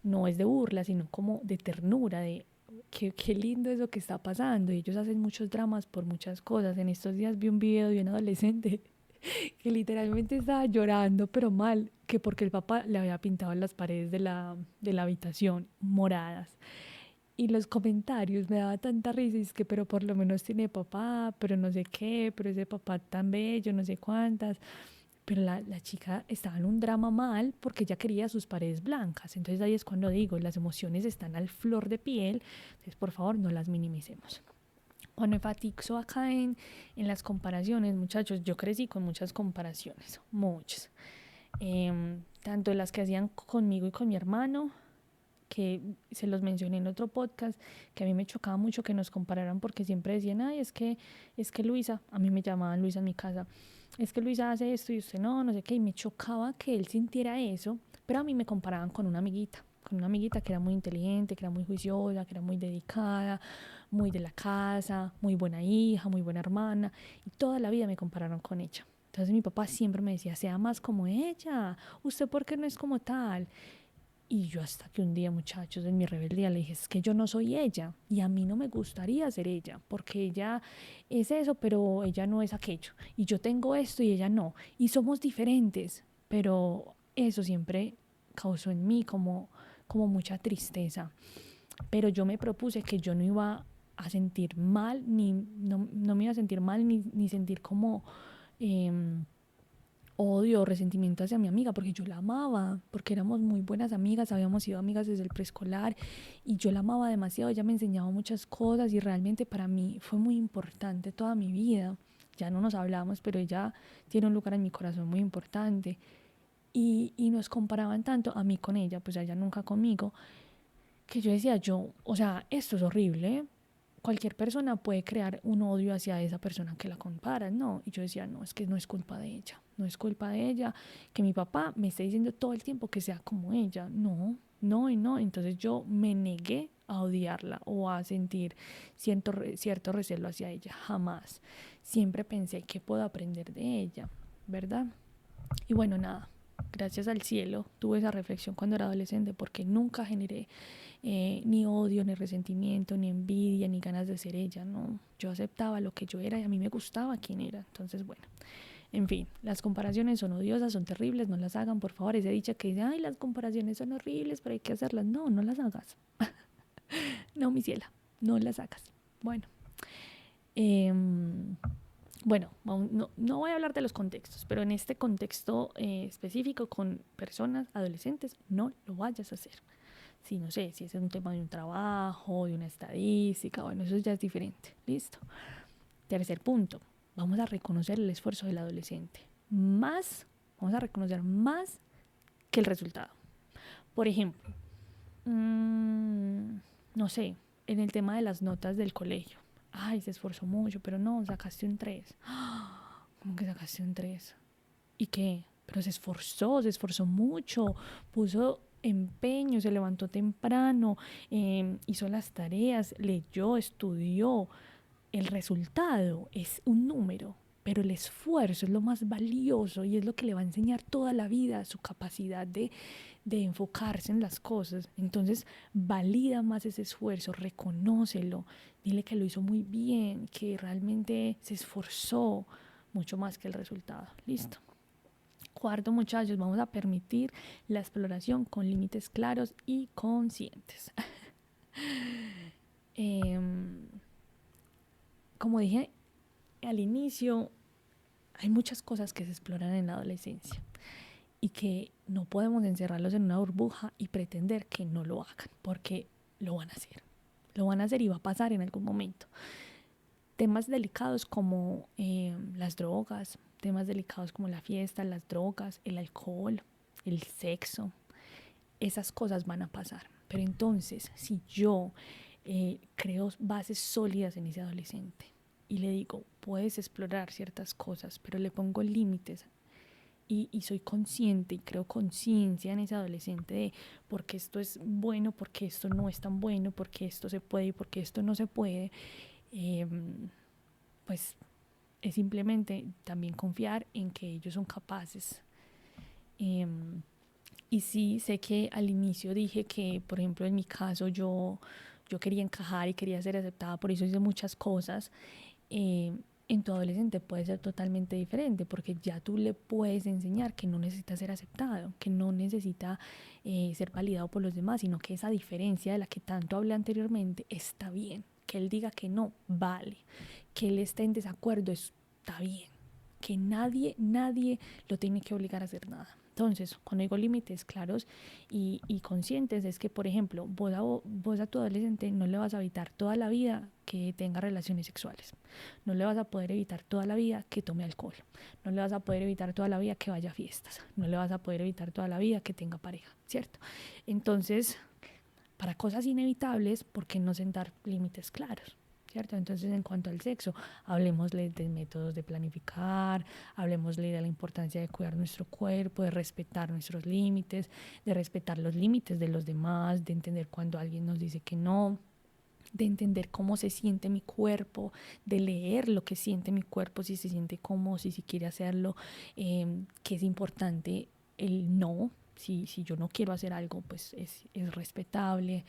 No es de burla, sino como de ternura, de qué lindo eso que está pasando. Y ellos hacen muchos dramas por muchas cosas. En estos días vi un video de un adolescente que literalmente estaba llorando, pero mal, que porque el papá le había pintado las paredes de la habitación moradas. Y los comentarios me daba tanta risa, y es que pero por lo menos tiene papá, pero no sé qué, pero ese papá tan bello, no sé cuántas. Pero la chica estaba en un drama mal porque ella quería sus paredes blancas. Entonces ahí es cuando digo, las emociones están al flor de piel, entonces por favor no las minimicemos. Cuando enfatizo acá en las comparaciones, muchachos, yo crecí con muchas comparaciones, muchas. Tanto las que hacían conmigo y con mi hermano, que se los mencioné en otro podcast, que a mí me chocaba mucho que nos compararan porque siempre decían, ay, es que Luisa, a mí me llamaban Luisa en mi casa, es que Luisa hace esto y usted no, no sé qué, y me chocaba que él sintiera eso, pero a mí me comparaban con una amiguita que era muy inteligente, que era muy juiciosa, que era muy dedicada, muy de la casa, muy buena hija, muy buena hermana, y toda la vida me compararon con ella. Entonces mi papá siempre me decía, sea más como ella, usted por qué no es como tal. Y yo hasta que un día, muchachos, en mi rebeldía le dije, es que yo no soy ella y a mí no me gustaría ser ella, porque ella es eso, pero ella no es aquello. Y yo tengo esto y ella no. Y somos diferentes, pero eso siempre causó en mí como mucha tristeza. Pero yo me propuse que yo no iba a sentir mal, no me iba a sentir mal, ni sentir como odio o resentimiento hacia mi amiga, porque yo la amaba, porque éramos muy buenas amigas, habíamos sido amigas desde el preescolar y yo la amaba demasiado. Ella me enseñaba muchas cosas y realmente para mí fue muy importante toda mi vida. Ya no nos hablamos, pero ella tiene un lugar en mi corazón muy importante. Y nos comparaban tanto a mí con ella, pues a ella nunca conmigo, que yo decía, o sea, esto es horrible. Cualquier persona puede crear un odio hacia esa persona que la compara, ¿no? Y yo decía, no, es que no es culpa de ella, no es culpa de ella, que mi papá me esté diciendo todo el tiempo que sea como ella. No, no y no. Entonces yo me negué a odiarla o a sentir cierto recelo hacia ella, jamás. Siempre pensé que puedo aprender de ella, ¿verdad? Y bueno, nada, gracias al cielo tuve esa reflexión cuando era adolescente, porque nunca generé ni odio, ni resentimiento, ni envidia, ni ganas de ser ella, no. Yo aceptaba lo que yo era y a mí me gustaba quién era. Entonces, bueno, en fin, las comparaciones son odiosas, son terribles, no las hagan, por favor. Esa dicha que dice, ay, las comparaciones son horribles, pero hay que hacerlas. No, no las hagas. No, mi ciela, no las hagas. Bueno, eh, bueno, no voy a hablar de los contextos, pero en este contexto específico con personas adolescentes, no lo vayas a hacer. Si no sé, si es un tema de un trabajo, de una estadística, bueno, eso ya es diferente. Listo. Tercer punto, vamos a reconocer el esfuerzo del adolescente. Vamos a reconocer más que el resultado. Por ejemplo, no sé, en el tema de las notas del colegio. Ay, se esforzó mucho, pero no, sacaste un 3. ¿Cómo que sacaste un 3? ¿Y qué? Pero se esforzó mucho, puso empeño, se levantó temprano, hizo las tareas, leyó, estudió. El resultado es un número, pero el esfuerzo es lo más valioso y es lo que le va a enseñar toda la vida, su capacidad de enfocarse en las cosas. Entonces, valida más ese esfuerzo, reconócelo, dile que lo hizo muy bien, que realmente se esforzó mucho más que el resultado. Listo. Cuarto, muchachos, vamos a permitir la exploración con límites claros y conscientes. Como dije al inicio, hay muchas cosas que se exploran en la adolescencia y que no podemos encerrarlos en una burbuja y pretender que no lo hagan, porque lo van a hacer. Lo van a hacer y va a pasar en algún momento. Temas delicados como las drogas, temas delicados como la fiesta, las drogas, el alcohol, el sexo, esas cosas van a pasar. Pero entonces, si yo creo bases sólidas en ese adolescente y le digo, puedes explorar ciertas cosas, pero le pongo límites y soy consciente y creo conciencia en ese adolescente de por qué esto es bueno, por qué esto no es tan bueno, por qué esto se puede y por qué esto no se puede, pues es simplemente también confiar en que ellos son capaces. Y sí, sé que al inicio dije que, por ejemplo, en mi caso yo quería encajar y quería ser aceptada, por eso hice muchas cosas. En tu adolescente puede ser totalmente diferente, porque ya tú le puedes enseñar que no necesita ser aceptado, que no necesita ser validado por los demás, sino que esa diferencia de la que tanto hablé anteriormente está bien. Que él diga que no, vale. Que él esté en desacuerdo, está bien. Que nadie lo tiene que obligar a hacer nada. Entonces, cuando digo límites claros y conscientes, es que, por ejemplo, vos a tu adolescente no le vas a evitar toda la vida que tenga relaciones sexuales. No le vas a poder evitar toda la vida que tome alcohol. No le vas a poder evitar toda la vida que vaya a fiestas. No le vas a poder evitar toda la vida que tenga pareja, ¿cierto? Entonces, para cosas inevitables, ¿por qué no sentar límites claros? ¿Cierto? Entonces, en cuanto al sexo, hablemosle de métodos de planificar, hablemosle de la importancia de cuidar nuestro cuerpo, de respetar nuestros límites, de respetar los límites de los demás, de entender cuando alguien nos dice que no, de entender cómo se siente mi cuerpo, de leer lo que siente mi cuerpo, si se siente cómodo, si quiere hacerlo, que es importante el no. Si yo no quiero hacer algo, pues es respetable.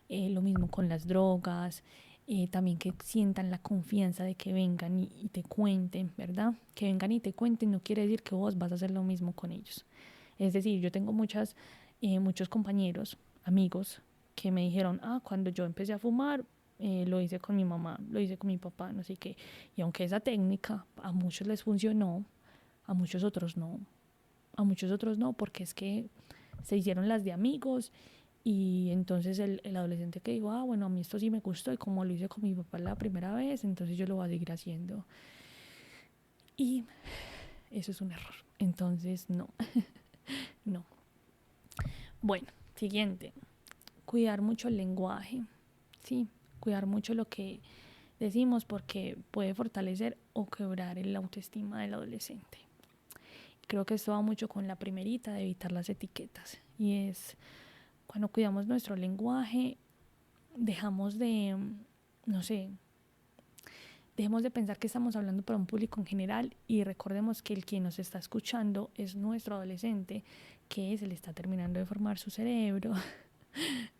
Lo mismo con las drogas. También que sientan la confianza de que vengan y te cuenten, ¿verdad? Que vengan y te cuenten no quiere decir que vos vas a hacer lo mismo con ellos. Es decir, yo tengo muchas muchos compañeros, amigos, que me dijeron, cuando yo empecé a fumar, lo hice con mi mamá, lo hice con mi papá, no sé qué. Y aunque esa técnica a muchos les funcionó, a muchos otros no. A muchos otros no, porque es que se hicieron las de amigos y entonces el adolescente que dijo, bueno, a mí esto sí me gustó y como lo hice con mi papá la primera vez, entonces yo lo voy a seguir haciendo. Y eso es un error. Entonces, no, no. Bueno, siguiente. Cuidar mucho el lenguaje, ¿sí? Cuidar mucho lo que decimos porque puede fortalecer o quebrar el autoestima del adolescente. Creo que esto va mucho con la primerita de evitar las etiquetas. Y es cuando cuidamos nuestro lenguaje, dejamos de, no sé, dejemos de pensar que estamos hablando para un público en general y recordemos que el quien nos está escuchando es nuestro adolescente, que se le está terminando de formar su cerebro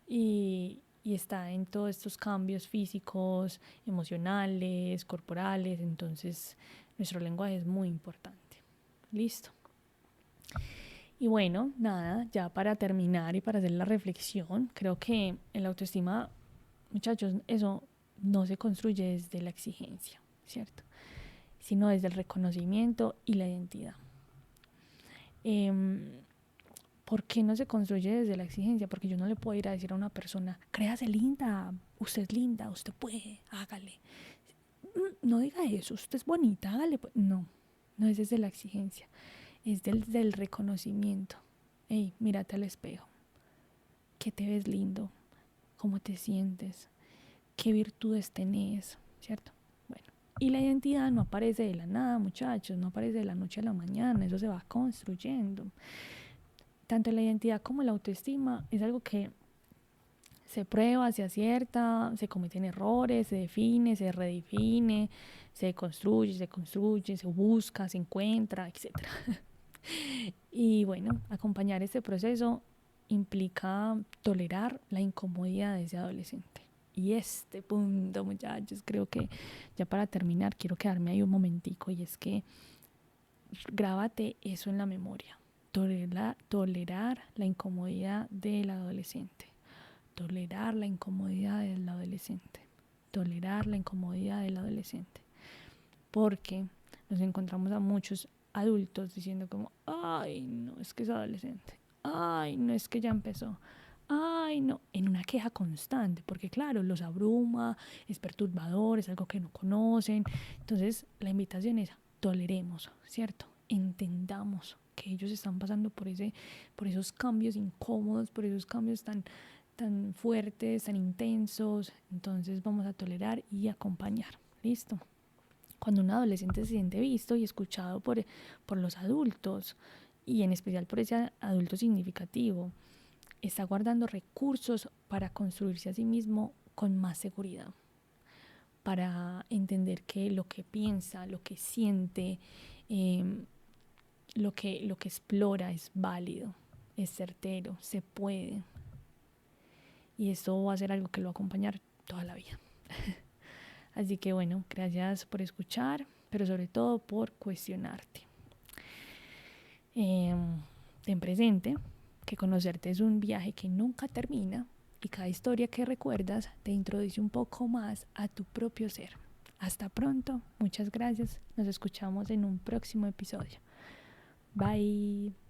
y está en todos estos cambios físicos, emocionales, corporales. Entonces nuestro lenguaje es muy importante. Listo. Y bueno, nada, ya para terminar y para hacer la reflexión, creo que el autoestima, muchachos, eso no se construye desde la exigencia, ¿cierto? Sino desde el reconocimiento y la identidad. ¿Por qué no se construye desde la exigencia? Porque yo no le puedo ir a decir a una persona, créase linda, usted es linda, usted puede, hágale. No diga eso, usted es bonita, hágale. No, no es desde la exigencia, es desde el reconocimiento. Hey, mírate al espejo, ¿qué te ves lindo? ¿Cómo te sientes? ¿Qué virtudes tenés? ¿Cierto? Bueno, y la identidad no aparece de la nada, muchachos, no aparece de la noche a la mañana, eso se va construyendo. Tanto la identidad como la autoestima es algo que se prueba, se acierta, se cometen errores, se define, se redefine, se construye, se busca, se encuentra, etc. Y bueno, acompañar este proceso implica tolerar la incomodidad de ese adolescente. Y este punto, muchachos, creo que ya para terminar quiero quedarme ahí un momentico, y es que grábate eso en la memoria. Tolerar la incomodidad del adolescente. Tolerar la incomodidad del adolescente. Tolerar la incomodidad del adolescente. Porque nos encontramos a muchos adultos diciendo como, ay, no, es que es adolescente. Ay, no, es que ya empezó. Ay, no, en una queja constante, porque claro, los abruma, es perturbador, es algo que no conocen. Entonces, la invitación es, toleremos, ¿cierto? Entendamos que ellos están pasando por esos cambios incómodos, por esos cambios tan fuertes, tan intensos. Entonces, vamos a tolerar y acompañar. ¿Listo? Cuando un adolescente se siente visto y escuchado por los adultos, y en especial por ese adulto significativo, está guardando recursos para construirse a sí mismo con más seguridad, para entender que lo que piensa, lo que siente, lo que explora es válido, es certero, se puede. Y esto va a ser algo que lo va a acompañar toda la vida. Así que bueno, gracias por escuchar, pero sobre todo por cuestionarte. Ten presente que conocerte es un viaje que nunca termina y cada historia que recuerdas te introduce un poco más a tu propio ser. Hasta pronto, muchas gracias, nos escuchamos en un próximo episodio. Bye.